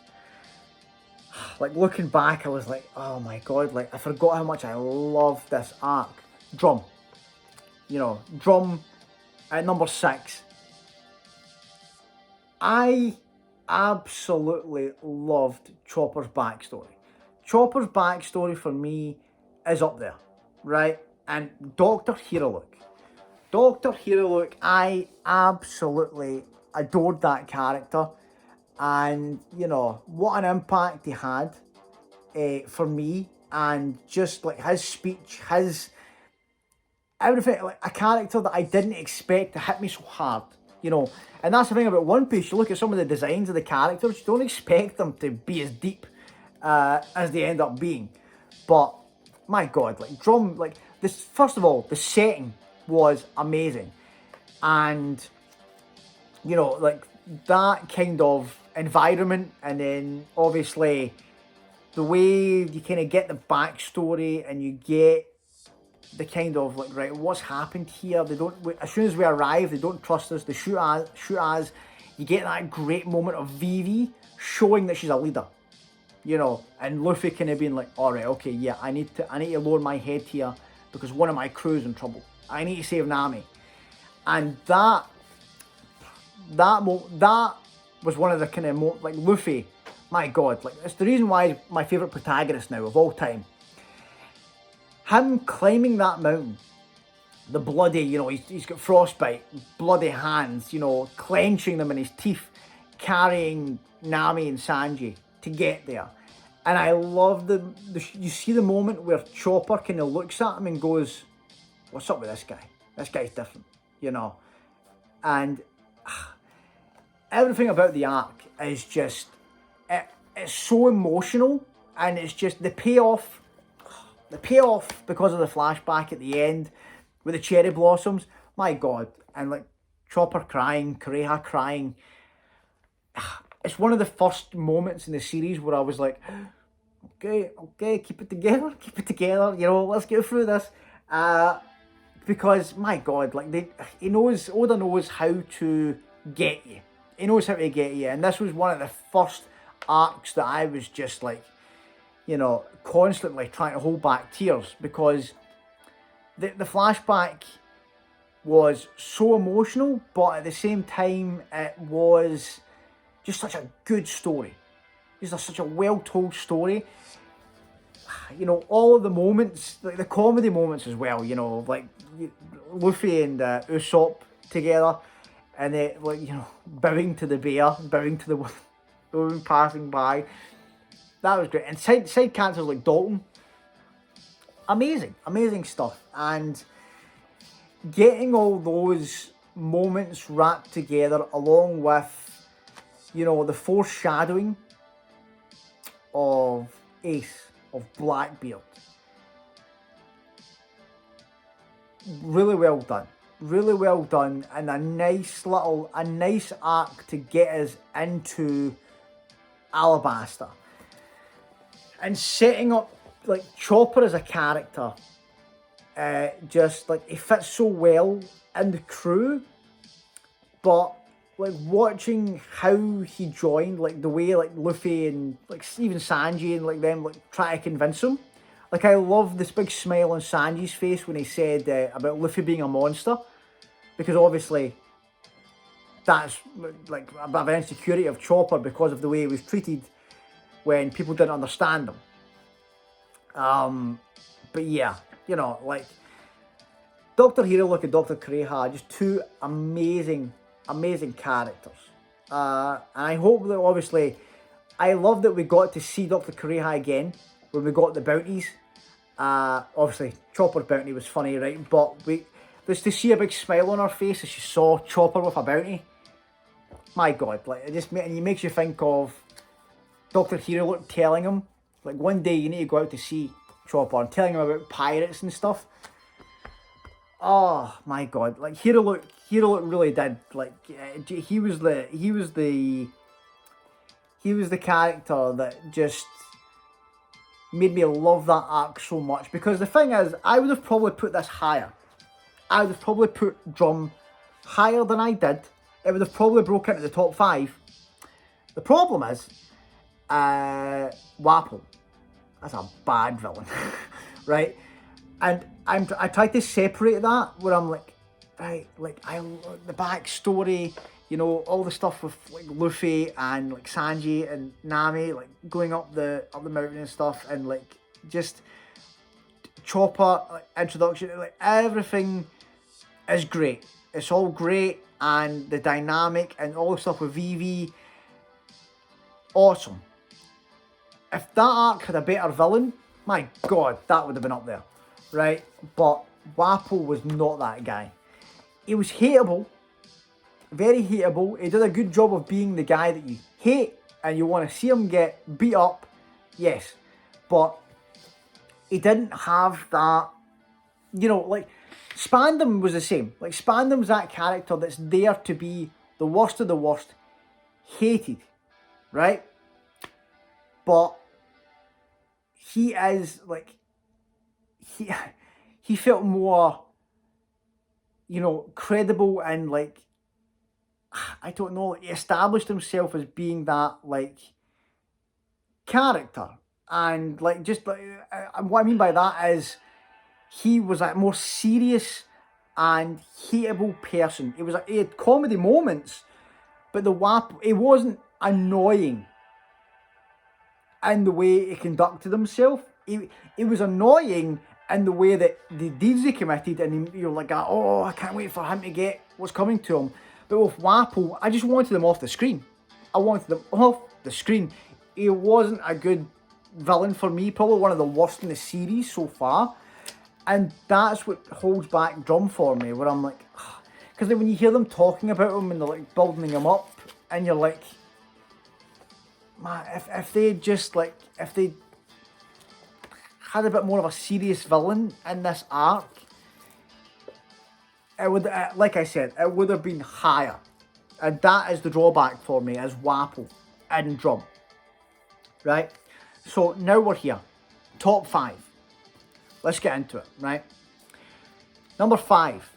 like looking back, I was like, oh my God, like I forgot how much I love this arc. Drum. You know, Drum at number 6. I absolutely loved Chopper's backstory. Chopper's backstory for me is up there, right? And Dr. Heroic. Dr. Heroic, I absolutely adored that character. And, you know, what an impact he had for me. And just like his speech, his everything, like a character that I didn't expect to hit me so hard. You know, and that's the thing about One Piece. You look at some of the designs of the characters, you don't expect them to be as deep as they end up being. But my God, like Drum, like this. First of all, the setting was amazing, and you know, like that kind of environment, and then obviously the way you kind of get the backstory and you get the kind of like, right, what's happened here? They don't, as soon as we arrive, they don't trust us. They shoot us. You get that great moment of Vivi showing that she's a leader, you know, and Luffy kind of being like, all right, okay, yeah, I need to lower my head here because one of my crew's in trouble. I need to save Nami, and that was one of the kind of like Luffy. My God, like it's the reason why he's my favorite protagonist now of all time. Him climbing that mountain the bloody, you know, he's got frostbite, bloody hands, you know, clenching them in his teeth, carrying Nami and Sanji to get there. And I love you see the moment where Chopper kind of looks at him and goes, what's up with this guy? This guy's different, you know. And everything about the arc is just, it's so emotional, and it's just the payoff because of the flashback at the end with the cherry blossoms, my God. And like Chopper crying, Kureha crying. It's one of the first moments in the series where I was like, okay, keep it together, you know, let's get through this. Because, my God, like, Oda knows how to get you. He knows how to get you. And this was one of the first arcs that I was just like, you know, constantly trying to hold back tears, because the flashback was so emotional, but at the same time, it was just such a good story. Just such a well-told story. You know, all of the moments, like the comedy moments as well, you know, like Luffy and Usopp together, and they, like, you know, bowing to the bear, bowing to the woman passing by. That was great. And side characters like Dalton, amazing stuff. And getting all those moments wrapped together, along with, you know, the foreshadowing of Ace, of Blackbeard. Really well done, and a nice arc to get us into Alabasta. And setting up, like, Chopper as a character, just, like, he fits so well in the crew, but, like, watching how he joined, like, the way, like, Luffy and, like, even Sanji and, like, them, like, try to convince him. Like, I love this big smile on Sanji's face when he said about Luffy being a monster, because obviously that's, like, a bit of an insecurity of Chopper because of the way he was treated when people didn't understand him. But yeah, you know, like, Dr. Hiriluk and Dr. Kureha, just two amazing characters. And I hope that, obviously, I love that we got to see Dr. Kureha again when we got the bounties. Obviously, Chopper's bounty was funny, right? But just to see a big smile on her face as she saw Chopper with a bounty. My God, like, it makes you think of Dr. Hiriluk telling him, like, one day you need to go out to sea, Chopper, and telling him about pirates and stuff. Oh my God, like, Hiriluk really did, like, he was the character that just made me love that arc so much. Because the thing is, I would have probably put this higher. I would have probably put Drum higher than I did. It would have probably broke into the top 5. The problem is, Wapol. That's a bad villain, right? And I tried to separate that, where I'm like, right, like, the backstory, you know, all the stuff with, like, Luffy and, like, Sanji and Nami, like, going up the mountain and stuff, and, like, just Chopper, like, introduction, like, everything is great. It's all great, and the dynamic and all the stuff with Vivi, awesome. If that arc had a better villain, my God, that would have been up there, right? But Wapol was not that guy. He was hateable, very hateable. He did a good job of being the guy that you hate and you want to see him get beat up, yes. But he didn't have that, you know, like, Spandam was the same. Like, Spandam's that character that's there to be the worst of the worst, hated, right? But he is, like, he felt more, you know, credible, and, like, I don't know, he established himself as being that, like, character. And, like, just, like, what I mean by that is, he was a more serious and hateable person. He had comedy moments, but he wasn't annoying in the way he conducted himself. He was annoying and the way that the deeds they committed, and you're like, oh, I can't wait for him to get what's coming to him. But with Wapple, I just wanted them off the screen. I wanted them off the screen. He wasn't a good villain for me, probably one of the worst in the series so far. And that's what holds back Drum for me, where I'm like, because when you hear them talking about him and they're like building him up, and you're like, man, if they just like, if they had a bit more of a serious villain in this arc, it would, like I said, it would have been higher. And that is the drawback for me, as Wapple and Drum. Right? So now we're here. Top 5. Let's get into it, right? Number 5.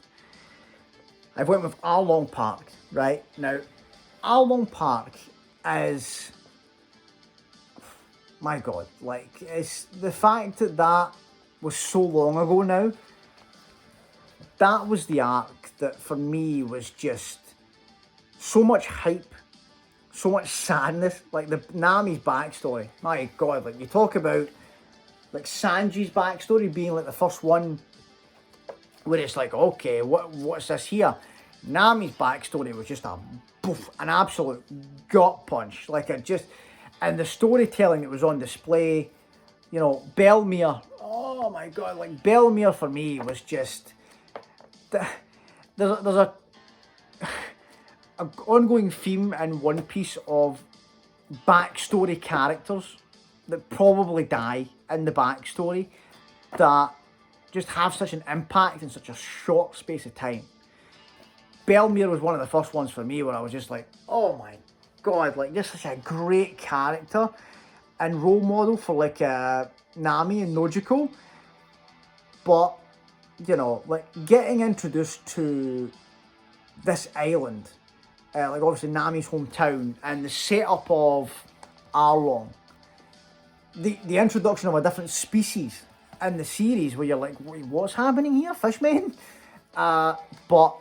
I've went with Arlong Park, right? Now, Arlong Park is, my God, like, it's the fact that that was so long ago now. That was the arc that for me was just so much hype, so much sadness. Like the Nami's backstory, my God, like you talk about like Sanji's backstory being like the first one where it's like, okay, what's this here? Nami's backstory was just an absolute gut punch. Like it just, and the storytelling that was on display, you know, Belmere, oh my God, like Belmere for me was just, there's a ongoing theme in One Piece of backstory characters that probably die in the backstory that just have such an impact in such a short space of time. Belmere was one of the first ones for me where I was just like, oh my God, like just such a great character and role model for like Nami and Nojiko. But, you know, like getting introduced to this island, like obviously Nami's hometown, and the setup of Arlong, the introduction of a different species in the series where you're like, wait, what's happening here, fishmen? But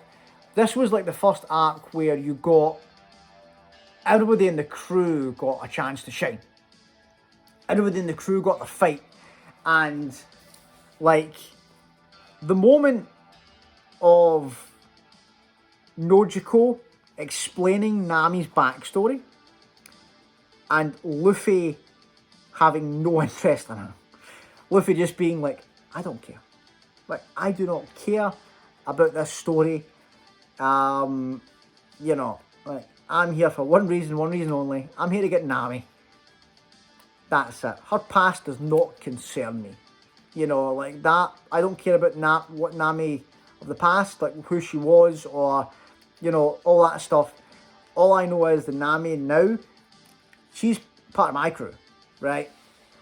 this was like the first arc where you got, everybody in the crew got a chance to shine. Everybody in the crew got the fight. And like the moment of Nojiko explaining Nami's backstory and Luffy having no interest in her. Luffy just being like, I don't care. Like, I do not care about this story. You know, like, I'm here for one reason only. I'm here to get Nami. That's it. Her past does not concern me. You know, like that, I don't care about what Nami of the past, like who she was or, you know, all that stuff. All I know is the Nami now, she's part of my crew, right?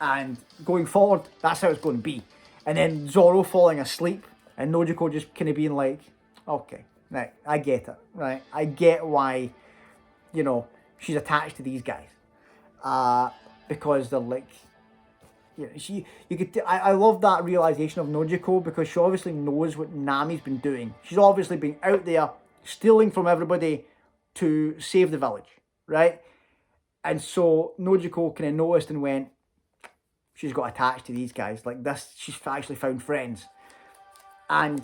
And going forward, that's how it's going to be. And then Zoro falling asleep and Nojiko just kind of being like, okay, right, I get it, right? I get why, you know, she's attached to these guys. Because they're like, you know, I love that realization of Nojiko because she obviously knows what Nami's been doing. She's obviously been out there stealing from everybody to save the village, right? And so Nojiko kind of noticed and went, she's got attached to these guys. Like this, she's actually found friends. And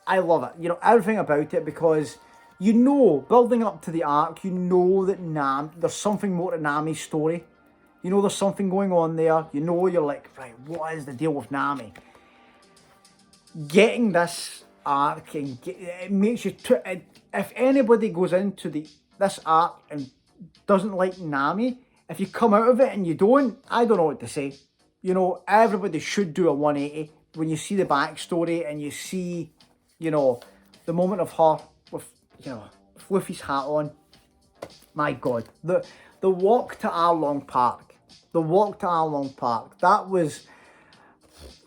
I love it. You know, everything about it because you know, building up to the arc, you know that there's something more to Nami's story. You know there's something going on there. You know you're like, right, what is the deal with Nami? Getting this arc, and it makes you... if anybody goes into this arc and doesn't like Nami, if you come out of it and you don't, I don't know what to say. You know, everybody should do a 180 when you see the backstory and you see, you know, the moment of her with, you know, Luffy's hat on. My God, the walk to Arlong Park. The walk to Arlong Park. That was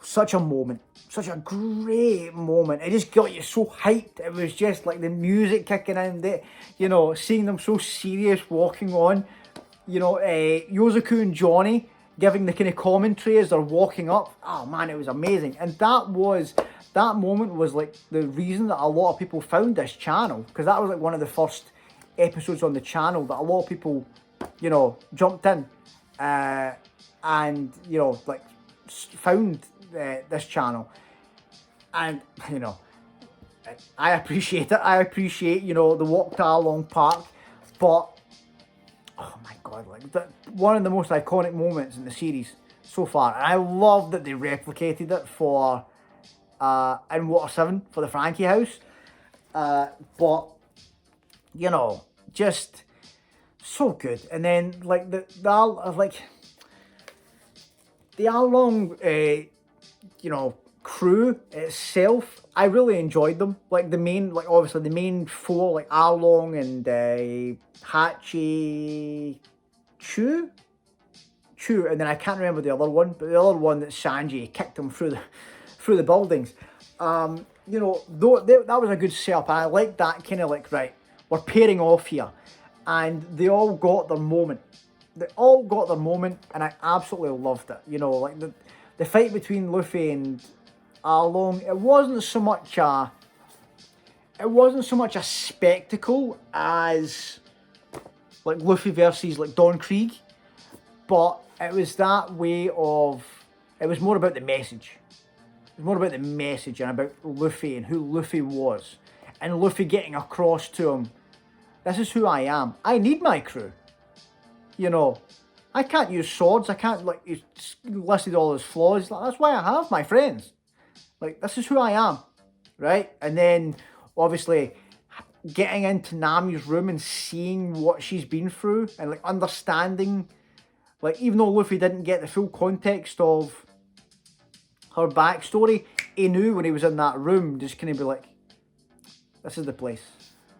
such a moment. Such a great moment. It just got you so hyped. It was just like the music kicking in. You know, seeing them so serious walking on. You know, Yozoku and Johnny giving the kind of commentary as they're walking up. Oh man, it was amazing. And that moment was like the reason that a lot of people found this channel. Because that was like one of the first episodes on the channel that a lot of people, you know, jumped in. And, you know, like found this channel, and you know, I appreciate it. I appreciate, you know, the walk to Arlong Park, but oh my god, like one of the most iconic moments in the series so far, and I love that they replicated it for in Water 7 for the Frankie house. But you know, just so good. And then like the Arlong you know, crew itself, I really enjoyed them. Like the main, like obviously the main four, like Arlong and Hachi, Chu, and then I can't remember the other one, but the other one that Sanji kicked him through the buildings. You know, that was a good setup, and I like that kind of like, right, we're pairing off here, and they all got their moment. They all got their moment, and I absolutely loved it. You know, like the fight between Luffy and Arlong, it wasn't so much a spectacle as like Luffy versus like Don Krieg, but it was that way of, it was more about the message. It was more about the message and about Luffy and who Luffy was, and Luffy getting across to him, this is who I am. I need my crew. You know, I can't use swords. I can't, like, he listed all his flaws. Like, that's why I have my friends. Like, this is who I am, right? And then, obviously, getting into Nami's room and seeing what she's been through and, like, understanding, like, even though Luffy didn't get the full context of her backstory, he knew when he was in that room, just kind of be like, this is the place.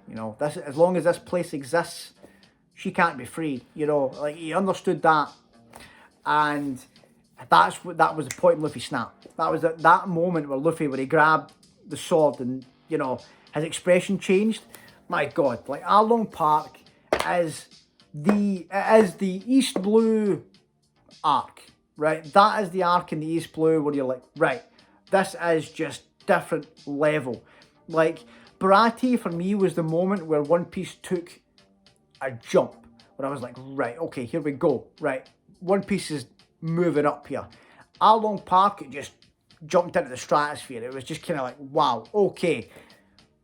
You know, this, as long as this place exists, she can't be free. You know, like, he understood that, and that was the point in Luffy snap. That was that moment where Luffy, when he grabbed the sword and, you know, his expression changed. My God, like, Arlong Park is the East Blue arc, right? That is the arc in the East Blue where you're like, right, this is just different level. Like, Baratie for me was the moment where One Piece took a jump, where I was like, right, okay, here we go, right, One Piece is moving up here. Arlong Park, it just jumped into the stratosphere. It was just kind of like, wow, okay,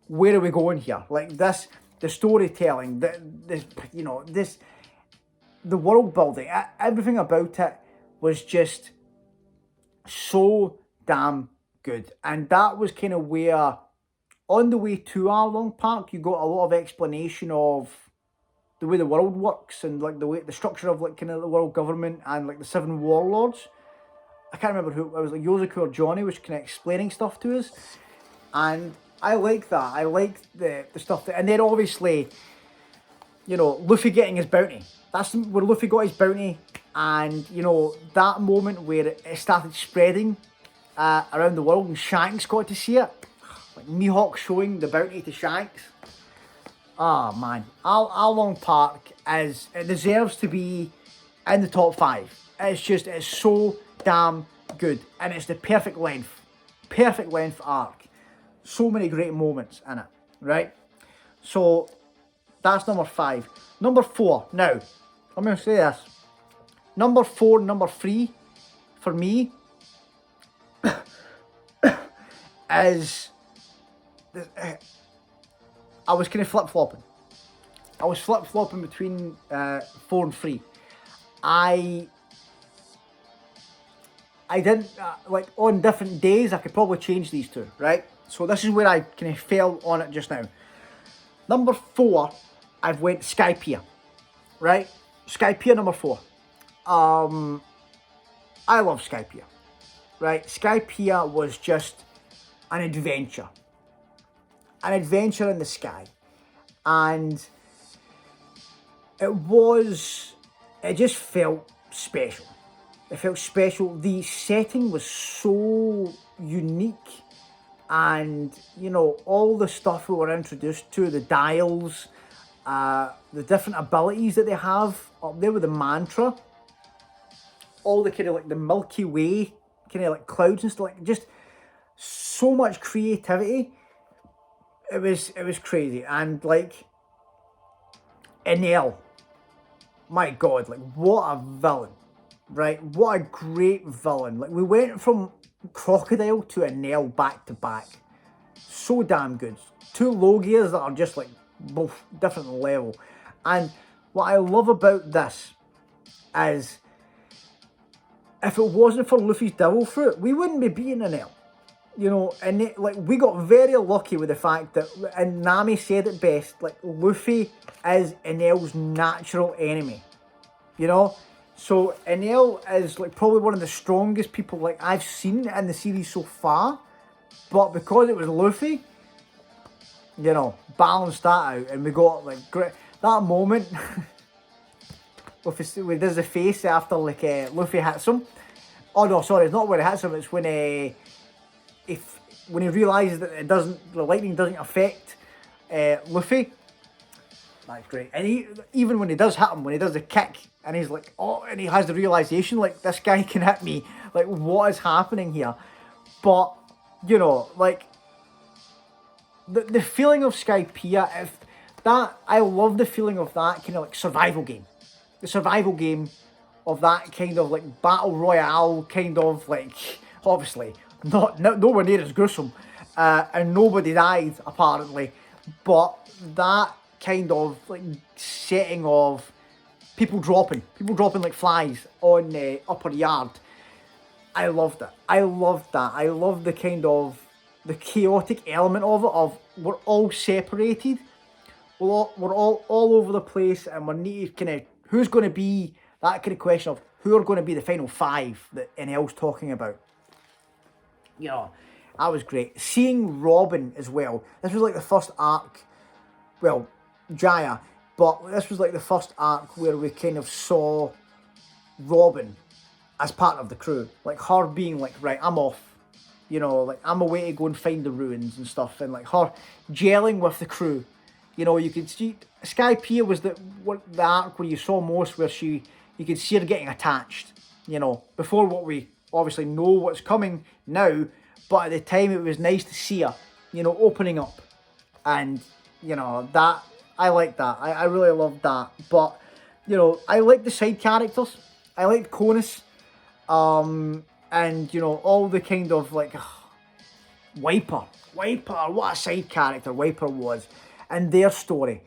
where are we going here? Like, this, the storytelling, you know, this, the world building, everything about it was just so damn good. And that was kind of where, on the way to Arlong Park, you got a lot of explanation of the way the world works and like the structure of like kind of the world government and like the 7 warlords. I can't remember who it was, like Yozuku or Johnny was kind of explaining stuff to us, and I like that. I like the stuff that, and then obviously, you know, Luffy getting his bounty. That's where Luffy got his bounty, and you know, that moment where it started spreading around the world, and Shanks got to see it. Like Mihawk showing the bounty to Shanks. Oh man, Arlong Park it deserves to be in the top 5. It's so damn good, and it's the perfect length arc. So many great moments in it, right? So that's number 5. Number 4. Now, I'm gonna say this. Number 4, number 3, for me, is I was kind of flip-flopping. I was flip-flopping between 4 and 3. I didn't, like, on different days, I could probably change these two, right? So this is where I kind of fell on it just now. Number 4, I've went Skypiea, right? Skypiea number 4. I love Skypiea, right? Skypiea was just an adventure. An adventure in the sky. And it just felt special. It felt special. The setting was so unique, and you know, all the stuff we were introduced to, the dials, the different abilities that they have up there with the mantra, all the kind of like the Milky Way kind of like clouds and stuff, like just so much creativity. It was crazy. And like Enel, my God, like what a villain. right? What a great villain. Like, we went from Crocodile to Enel back to back. So damn good. Two Logias that are just like both different level. And what I love about this is, if it wasn't for Luffy's Devil Fruit, we wouldn't be beating Enel. You know, and like, we got very lucky with the fact that, and Nami said it best, like, Luffy is Enel's natural enemy. You know? So Enel is like probably one of the strongest people like I've seen in the series so far. But because it was Luffy, you know, balanced that out, and we got like great that moment with there's a face after like Luffy hits him. Oh no, sorry, it's not when he hits him. It's when when he realizes that the lightning doesn't affect Luffy. That's great. And even when he does hit him, when he does the kick, and he's like, oh, and he has the realization, like, this guy can hit me. Like, what is happening here? But, you know, like, the feeling of Skypiea, I love the feeling of that kind of, like, survival game. The survival game of that kind of, like, battle royale kind of, like, obviously, nowhere near as gruesome. And nobody died, apparently. But that kind of like setting of people dropping like flies on the upper yard. I loved it. I loved that. I loved the kind of the chaotic element of it. Of we're all separated, we're all over the place, and we need kind of who's going to be that kind of question of who are going to be the final five that NL's talking about. You know, that was great. Seeing Robin as well. This was like the first arc. Well, Jaya, but this was like the first arc where we kind of saw Robin as part of the crew. Like her being like, right, I'm off. You know, like I'm away to go and find the ruins and stuff, and like her gelling with the crew. You know, you could see Skypiea was the arc where you saw most, where you could see her getting attached. You know, before what we obviously know what's coming now, but at the time it was nice to see her, you know, opening up, and you know that. I like that. I really loved that. But, you know, I like the side characters. I liked Conus. And, you know, all the kind of, like, Wiper, what a side character Wiper was. And their story.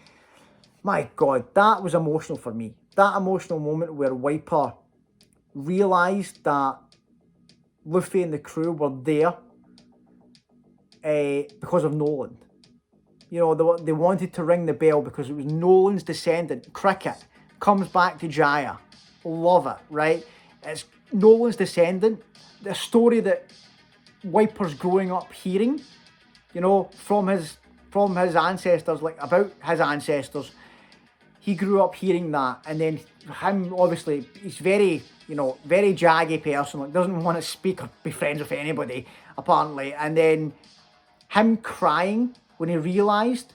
My God, that was emotional for me. That emotional moment where Wiper realised that Luffy and the crew were there because of Nolan. You know, they wanted to ring the bell because it was Nolan's descendant, Cricket, comes back to Jaya. Love it, right? It's Nolan's descendant, the story that Wiper's growing up hearing, you know, from his ancestors, like about his ancestors. He grew up hearing that, and then him, obviously, he's very, you know, very jaggy person, like doesn't want to speak or be friends with anybody, apparently. And then him crying when he realised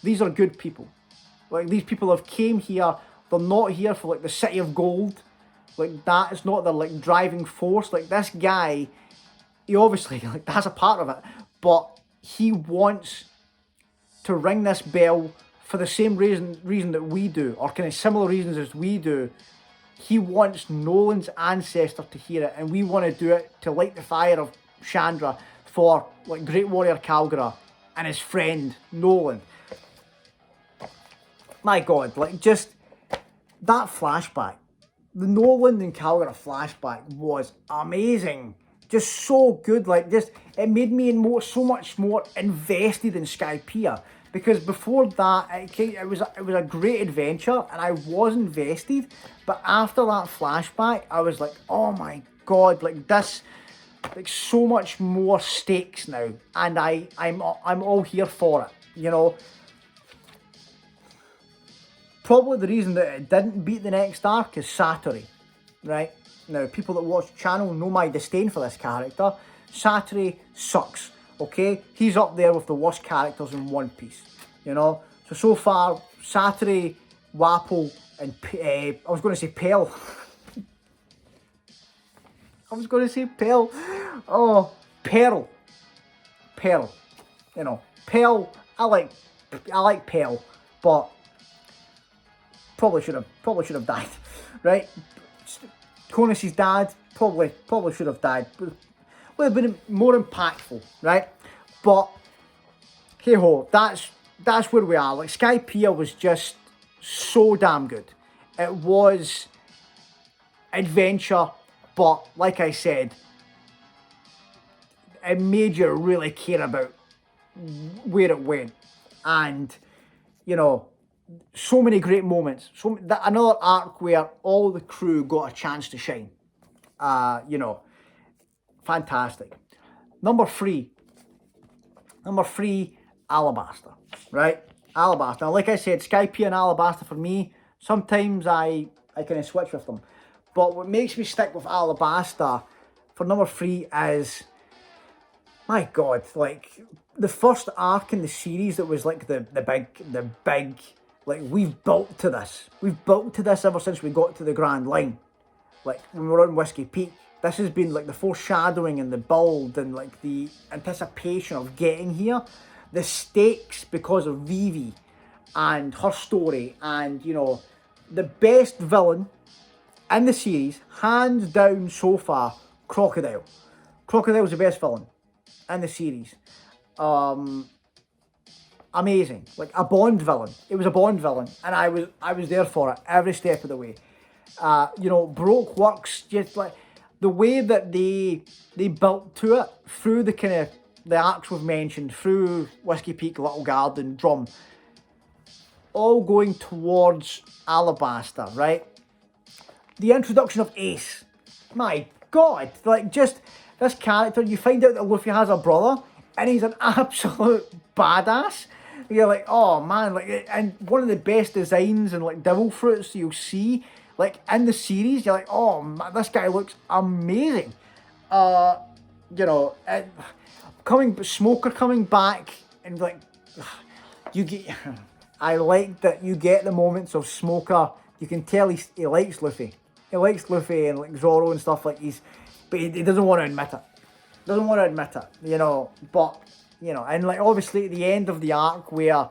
these are good people. Like, these people have came here, they're not here for, like, the city of gold. Like, that is not their, like, driving force. Like, this guy, he obviously, like, that's a part of it. But he wants to ring this bell for the same reason that we do, or kind of similar reasons as we do. He wants Nolan's ancestor to hear it, and we want to do it to light the fire of Chandra for, like, Great Warrior Calgara and his friend Nolan. My God, like, just that flashback, the Nolan and Calgara flashback was amazing. Just so good. Like, just it made me so much more invested in Skypiea, because before that it was a great adventure and I was invested, but after that flashback I was like, oh my God, like this. Like, so much more stakes now, and I'm all here for it, you know. Probably the reason that it didn't beat the next arc is Satori, right? Now, people that watch the channel know my disdain for this character. Satori sucks, okay? He's up there with the worst characters in One Piece, you know. So far, Satori, Wapol, and I was going to say Pell. I was going to say Pearl. Oh, Pearl. Pearl. You know, Pearl. I like Pearl, but probably should have died, right? Conus's dad probably should have died. Would have been more impactful, right? But hey ho, that's where we are. Like, Skypiea was just so damn good. It was adventure, but like I said, it made you really care about where it went. And, you know, so many great moments. Another arc where all the crew got a chance to shine. You know, fantastic. Number three, Alabasta, right? Alabasta. Now, like I said, Skypiea and Alabasta for me, sometimes I kind of switch with them. But what makes me stick with Alabasta for number three is, my God, like, the first arc in the series that was like the big, like, we've built to this. We've built to this ever since we got to the Grand Line. Like, when we were on Whiskey Peak, this has been like the foreshadowing and the build and like the anticipation of getting here. The stakes because of Vivi and her story, and, you know, the best villain in the series, hands down so far, Crocodile. Crocodile's the best villain in the series. Amazing. Like, a Bond villain. It was a Bond villain, and I was there for it every step of the way. You know, Baroque Works, just like the way that they built to it through the kind of the arcs we've mentioned, through Whiskey Peak, Little Garden, Drum, all going towards Alabasta, right? The introduction of Ace, my God, like, just this character, you find out that Luffy has a brother, and he's an absolute badass. You're like, oh man, like, and one of the best designs and like devil fruits you'll see, like, in the series. You're like, oh man, this guy looks amazing. You know, Smoker coming back, and like, you get, I like that you get the moments of Smoker. You can tell he likes Luffy. He likes Luffy and like Zoro and stuff, like, but he doesn't want to admit it. Doesn't want to admit it, you know. But, you know, and like, obviously at the end of the arc where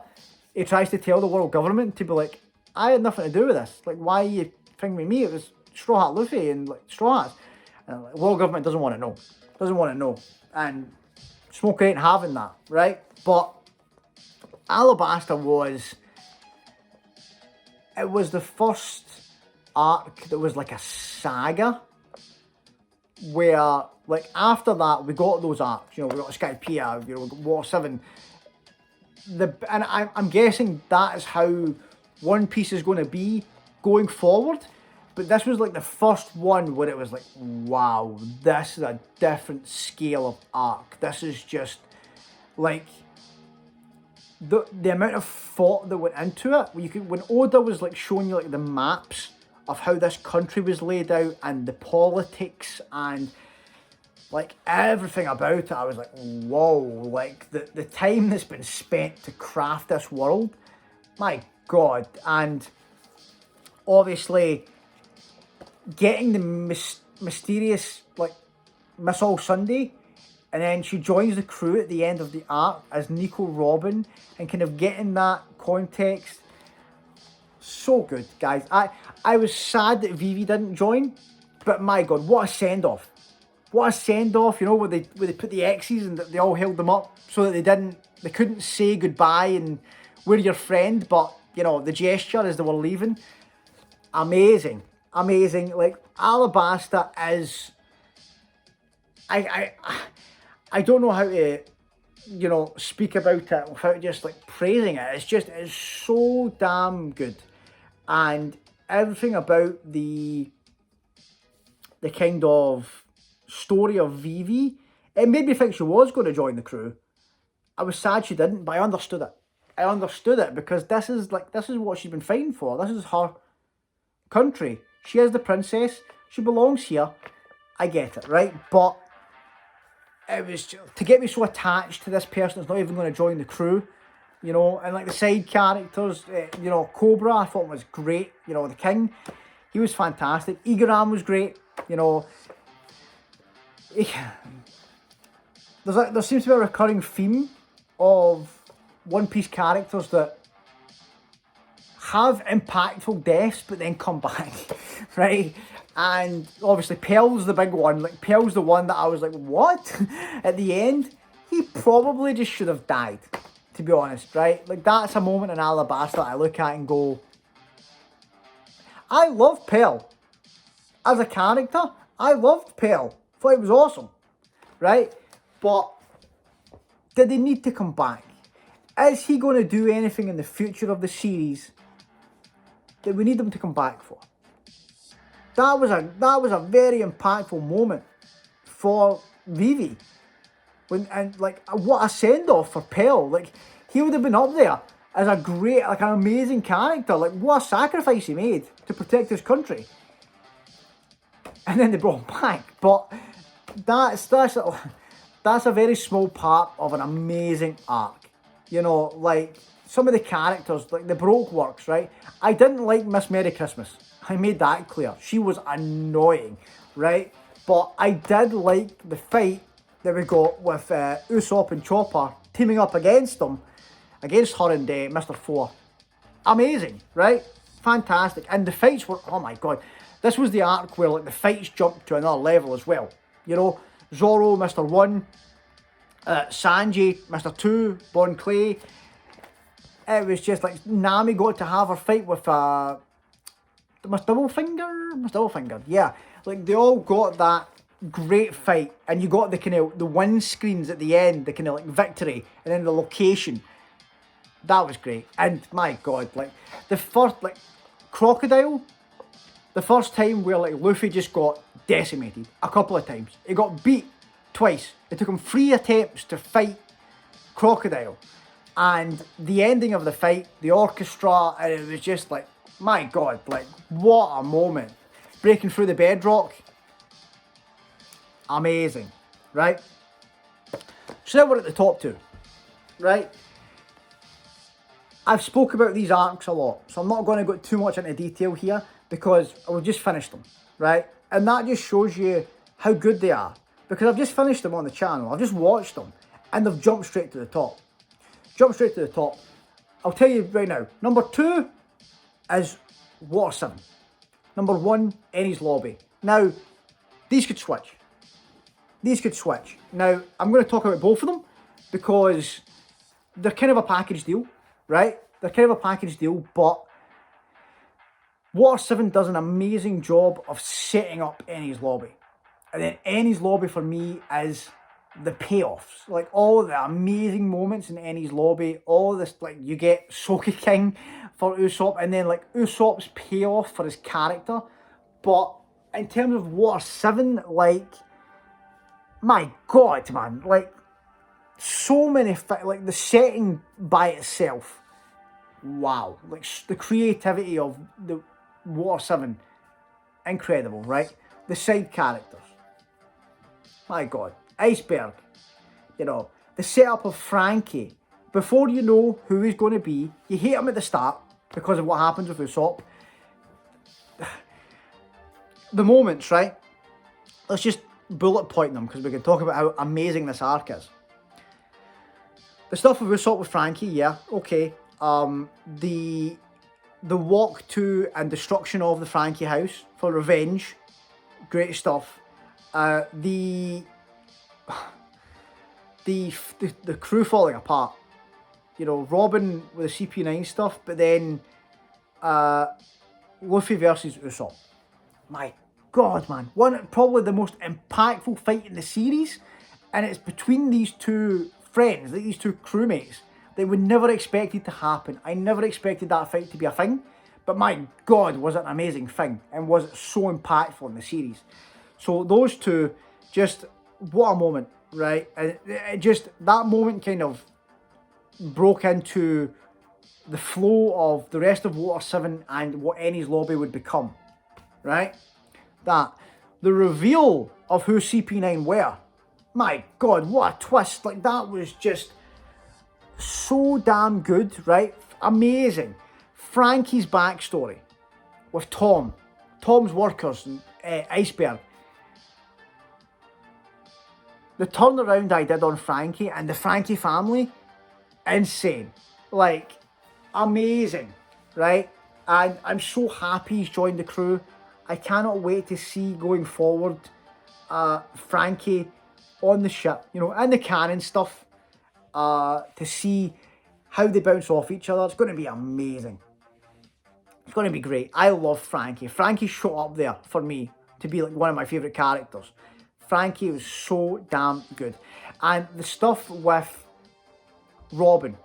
he tries to tell the world government to be like, I had nothing to do with this. Like, why are you thinking with me? It was Straw Hat Luffy and like Straw Hats. And like, world government doesn't want to know. Doesn't want to know. And Smoker ain't having that, right? But Alabasta was the first arc that was like a saga, where, like, after that we got those arcs, you know, we got Skypiea, you know, we got War 7, and I'm guessing that is how One Piece is going to be going forward. But this was like the first one where it was like, wow, this is a different scale of arc. This is just like the amount of thought that went into it. When Oda was like showing you like the maps of how this country was laid out and the politics and like everything about it, I was like, whoa, like the time that's been spent to craft this world, my God. And obviously getting the mysterious, like, Miss All Sunday, and then she joins the crew at the end of the arc as Nico Robin, and kind of getting that context. So good, guys. I was sad that Vivi didn't join, but my God, what a send-off. What a send-off, you know, where they put the X's and they all held them up so that they couldn't say goodbye and we're your friend, but, you know, the gesture as they were leaving. Amazing. Amazing. Like, Alabasta is, I don't know how to, you know, speak about it without just like praising it. It's so damn good. And everything about the kind of story of Vivi, it made me think she was going to join the crew. I was sad she didn't, but I understood it. I understood it because this is what she's been fighting for. This is her country. She is the princess. She belongs here. I get it, right? But it was just, to get me so attached to this person that's not even going to join the crew, you know, and like the side characters, you know, Cobra, I thought was great. You know, the king, he was fantastic. Igaram was great. You know, there seems to be a recurring theme of One Piece characters that have impactful deaths but then come back, right? And obviously Pearl's the big one. Like, Pearl's the one that I was like, what? At the end, he probably just should have died, to be honest, right? Like, that's a moment in Alabasta that I look at and go, I love Pearl. As a character, I loved Pearl. Thought it was awesome, right? But did he need to come back? Is he going to do anything in the future of the series that we need him to come back for? That was a very impactful moment for Vivi. What a send off for Pearl. Like, he would have been up there as a great, like, an amazing character. Like, what a sacrifice he made to protect his country. And then they brought him back. But that's a very small part of an amazing arc. You know, like, some of the characters, like the Broke Works, right? I didn't like Miss Merry Christmas. I made that clear. She was annoying, right? But I did like the fight that we got with Usopp and Chopper teaming up against her and Mr. Four. Amazing, right? Fantastic. And the fights were, oh my god. This was the arc where, like, the fights jumped to another level as well. You know, Zoro, Mr. 1, Sanji, Mr. 2, Bon Clay. It was just like Nami got to have her fight with Miss Doublefinger, yeah. Like, they all got that great fight, and you got the kind of the win screens at the end, the kind of like victory, and then the location. That was great. And my god, like, the first, like, Crocodile, the first time where, like, Luffy just got decimated a couple of times. He got beat twice. It took him 3 attempts to fight Crocodile. And the ending of the fight, the orchestra, and it was just like, my god, like, what a moment. Breaking through the bedrock. Amazing, right? So now we're at the top 2, right? I've spoke about these arcs a lot, so I'm not going to go too much into detail here because we've just finished them, right? And that just shows you how good they are. Because I've just finished them on the channel, I've just watched them, and they've jumped straight to the top. Jump straight to the top. I'll tell you right now, number 2 is Water 7. Number 1, Enies Lobby. Now, these could switch. Now, I'm going to talk about both of them because they're kind of a package deal, right? But Water 7 does an amazing job of setting up Enies Lobby. And then Enies Lobby for me is the payoffs. Like, all the amazing moments in Enies Lobby, all this, like, you get Soka King for Usopp, and then, like, Usopp's payoff for his character. But in terms of Water 7, like, my god, man, like, so many, like, the setting by itself, wow, like, the creativity of the Water 7, incredible, right? The side characters, my god, Iceberg, you know, the setup of Frankie, before you know who he's going to be, you hate him at the start because of what happens with Usopp. The moments, right? Let's just bullet point them because we can talk about how amazing this arc is. The stuff with Usopp with Frankie, yeah, okay. The walk to and destruction of the Frankie house for revenge, great stuff. The crew falling apart. You know, Robin with the CP9 stuff, but then Luffy versus Usopp. My god, man. Probably the most impactful fight in the series, and it's between these two friends, these two crewmates, that we never expected to happen. I never expected that fight to be a thing, but my god, was it an amazing thing, and was it so impactful in the series. So those two, just, what a moment, right? It just, that moment kind of broke into the flow of the rest of Water 7 and what Enies Lobby would become, right? That, the reveal of who CP9 were, my god, what a twist. Like, that was just so damn good, right? Amazing. Frankie's backstory with Tom's workers, and Iceberg. The turnaround I did on Frankie and the Frankie family, insane. Like, amazing, right? And I'm so happy he's joined the crew. I cannot wait to see going forward Frankie on the ship, you know, and the cannon stuff, to see how they bounce off each other. It's going to be amazing. It's going to be great. I love Frankie. Frankie shot up there for me to be like one of my favourite characters. Frankie was so damn good. And the stuff with Robin,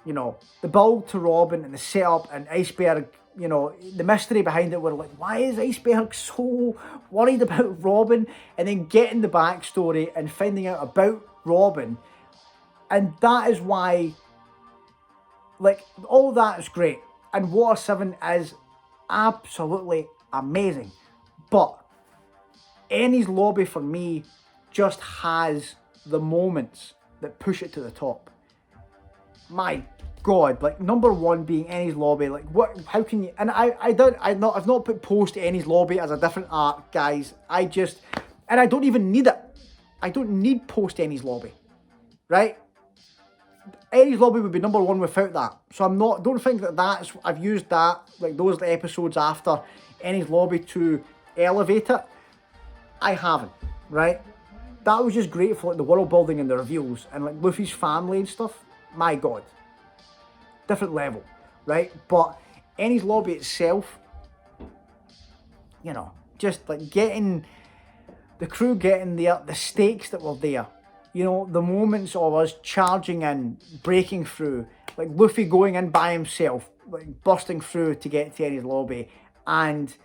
you know, the build to Robin and the setup and Iceberg, you know, the mystery behind it, we're like, why is Iceberg so worried about Robin? And then getting the backstory and finding out about Robin. And that is why, like, all that is great. And Water 7 is absolutely amazing. But Enies Lobby for me just has the moments that push it to the top. My God, like number one being Enies Lobby, like what? How can you? And I've not put post Enies Lobby as a different arc, guys. And I don't even need it. I don't need post Enies Lobby, right? Enies Lobby would be number one without that. So don't think that I've used that, like those episodes after Enies Lobby to elevate it. I haven't, right? That was just great for like the world building and the reveals and like Luffy's family and stuff. My God. Different level, right? But Enies Lobby itself, you know, just like getting the crew getting there, the stakes that were there, you know, the moments of us charging in, breaking through, like Luffy going in by himself, like bursting through to get to Enies Lobby, and,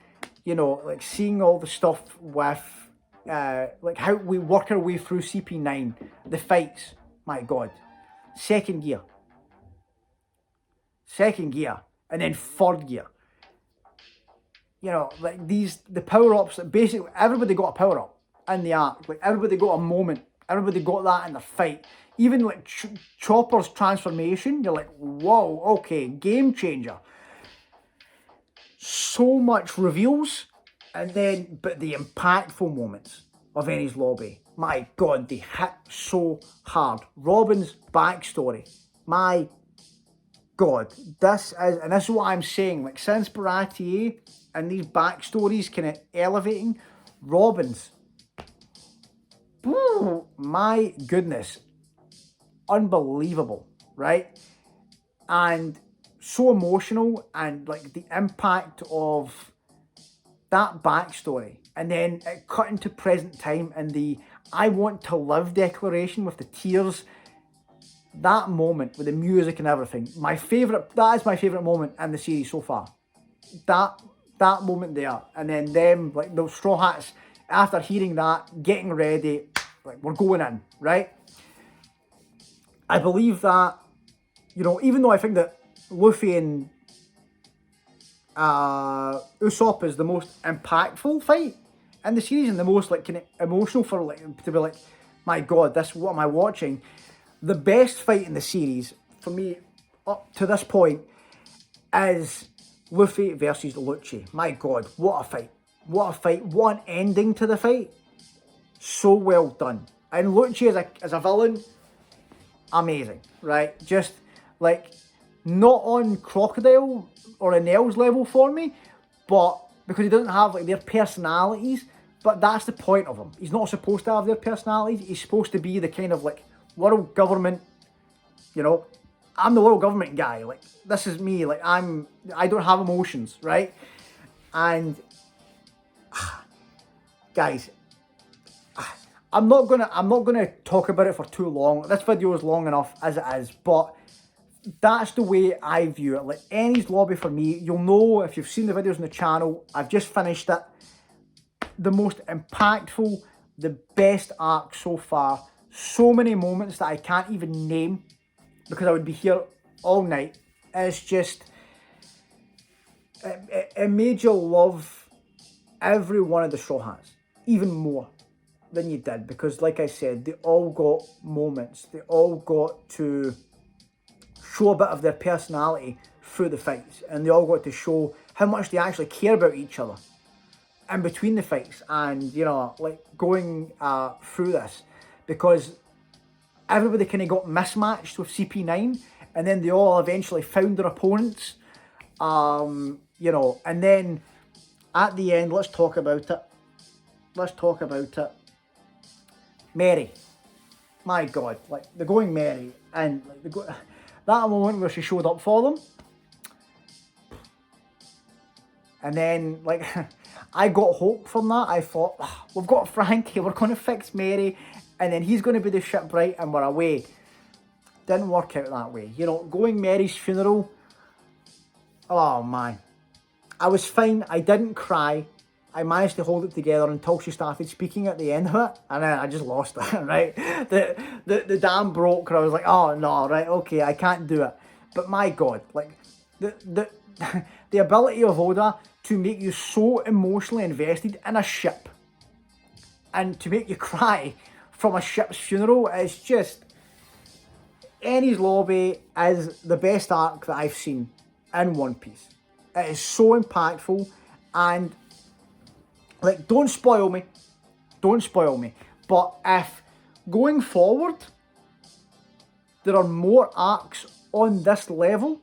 you know, like seeing all the stuff with, like how we work our way through CP9, the fights, my God. Second gear, and then third gear. You know, like the power-ups, basically everybody got a power-up in the arc. Like everybody got a moment. Everybody got that in their fight. Even like Chopper's transformation, you're like, whoa, okay, game changer. So much reveals, and then, but the impactful moments of Enies Lobby, my God, they hit so hard. Robin's backstory, my God, this is what I'm saying, like since Baratier and these backstories kind of elevating, Robin's, ooh, my goodness, unbelievable, right? And so emotional, and like the impact of that backstory, and then it cut into present time and the I want to live declaration with the tears, that moment with the music and everything, that is my favourite moment in the series so far. That moment there, and then them, like those Straw Hats, after hearing that, getting ready, like we're going in, right? I believe that, you know, even though I think that Luffy and Usopp is the most impactful fight in the series and the most like kind of emotional for like to be like, my God, what am I watching? The best fight in the series for me up to this point is Luffy versus Lucci. My God, what a fight! What a fight! What an ending to the fight! So well done. And Lucci as a villain, amazing, right? Just like not on Crocodile or Enel's level for me, but because he doesn't have like their personalities. But that's the point of him. He's not supposed to have their personalities. He's supposed to be the kind of like world government, you know. I'm the world government guy. Like this is me. Like I don't have emotions, right? And guys, I'm not gonna talk about it for too long. This video is long enough as it is, but that's the way I view it. Like Enies Lobby for me, you'll know if you've seen the videos on the channel. I've just finished it. The most impactful, the best arc so far. So many moments that I can't even name because I would be here all night. It's just, it made you love every one of the Straw Hats even more than you did, because like I said, they all got moments. They all got to show a bit of their personality through the fights, and they all got to show how much they actually care about each other in between the fights, and you know, like going through this, because everybody kind of got mismatched with CP9, and then they all eventually found their opponents, you know, and then at the end, let's talk about it. Let's talk about it. Mary. My God, like, they're going Mary. And like, that moment where she showed up for them. And then, like, I got hope from that. I thought, oh, we've got Frankie, we're going to fix Mary, and then he's going to be the shipwright, and we're away. Didn't work out that way. You know, going Mary's funeral, oh man. I was fine. I didn't cry. I managed to hold it together until she started speaking at the end of it, and then I just lost it, right? The dam broke, and I was like, oh no, right, okay, I can't do it. But my God, like, the ability of Oda to make you so emotionally invested in a ship and to make you cry from a ship's funeral is just... Enies Lobby is the best arc that I've seen in One Piece. It is so impactful, and like, don't spoil me, but if going forward there are more arcs on this level,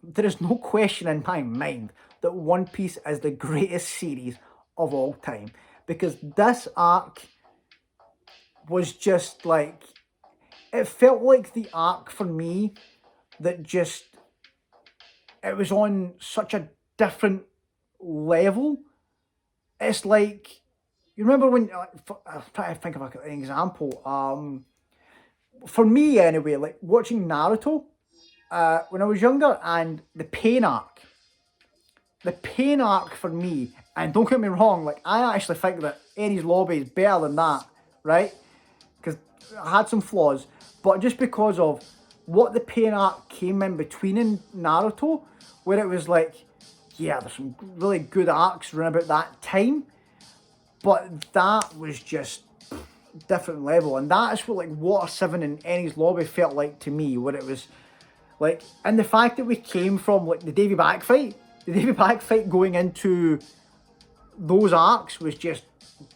there is no question in my mind that One Piece is the greatest series of all time, because this arc was just like, it felt like the arc for me that just, it was on such a different level. It's like, you remember when, I'm trying to think of an example. For me anyway, like watching Naruto when I was younger, and the pain arc. The pain arc for me, and don't get me wrong, like, I actually think that Enies Lobby is better than that, right? Because it had some flaws, but just because of what the pain arc came in between in Naruto, where it was like, yeah, there's some really good arcs around about that time, but that was just different level, and that is what like Water 7 and Enies Lobby felt like to me, where it was like, and the fact that we came from like the Davy Back fight going into those arcs was just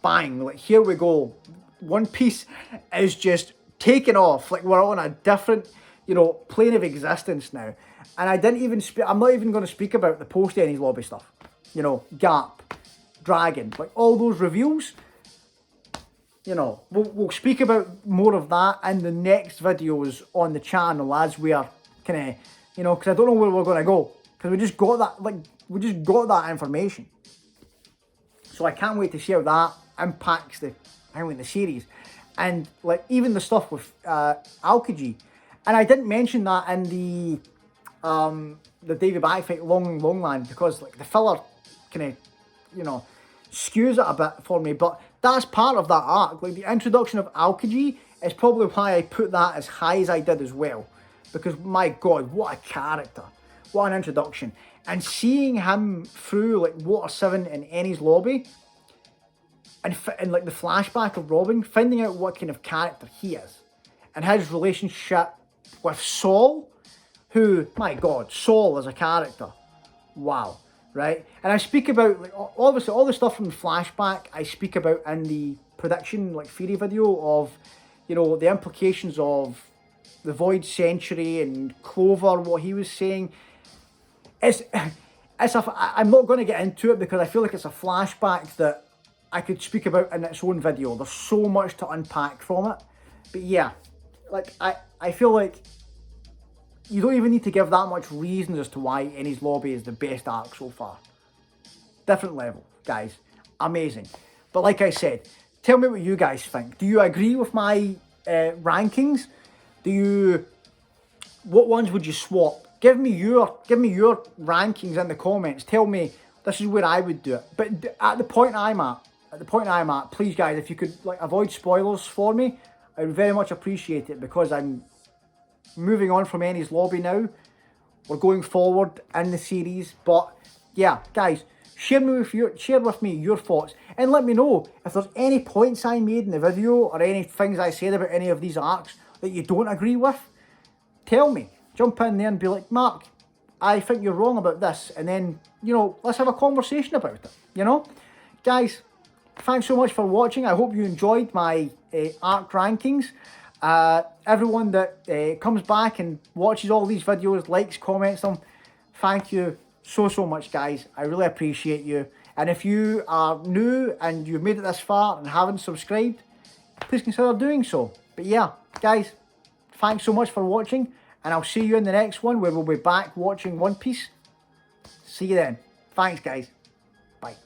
bang, like, here we go, One Piece is just taking off, like, we're on a different, you know, plane of existence now. And I didn't even I'm not even going to speak about the post Enies Lobby stuff, you know, Gap, Dragon, like all those reveals. You know, we'll speak about more of that in the next videos on the channel as we are kind of, you know, because I don't know where we're going to go, because we just got that, like, we just got that information. So I can't wait to see how that impacts the series, and like even the stuff with Aokiji. And I didn't mention that in the Davy Back fight Longland, because like the filler kind of, you know, skews it a bit for me, but that's part of that arc. Like the introduction of Aokiji is probably why I put that as high as I did as well, because my God, what a character, what an introduction. And seeing him through like Water 7 and Enies Lobby, and like the flashback of Robin, finding out what kind of character he is, and his relationship with Saul, who, my God, Saul as a character, wow, right? And I speak about, like, obviously all the stuff from the flashback I speak about in the prediction, like, theory video of, you know, the implications of the Void Century and Clover, what he was saying. I'm not going to get into it because I feel like it's a flashback that I could speak about in its own video. There's so much to unpack from it. But yeah, like, I feel like you don't even need to give that much reasons as to why Enies Lobby is the best arc so far. Different level, guys. Amazing. But like I said, tell me what you guys think. Do you agree with my rankings? What ones would you swap? Give me your rankings in the comments. Tell me this is where I would do it. But at the point I'm at, please guys, if you could like avoid spoilers for me, I would very much appreciate it, because I'm moving on from Enies Lobby now. We're going forward in the series. But yeah, guys, share with me your thoughts, and let me know if there's any points I made in the video or any things I said about any of these arcs that you don't agree with. Tell me. Jump in there and be like, Mark, I think you're wrong about this, and then, you know, let's have a conversation about it, you know? Guys, thanks so much for watching. I hope you enjoyed my arc rankings. Everyone that comes back and watches all these videos, likes, comments them, thank you so much, guys. I really appreciate you. And if you are new and you've made it this far and haven't subscribed, please consider doing so. But yeah, guys, thanks so much for watching, and I'll see you in the next one where we'll be back watching One Piece. See you then. Thanks, guys. Bye.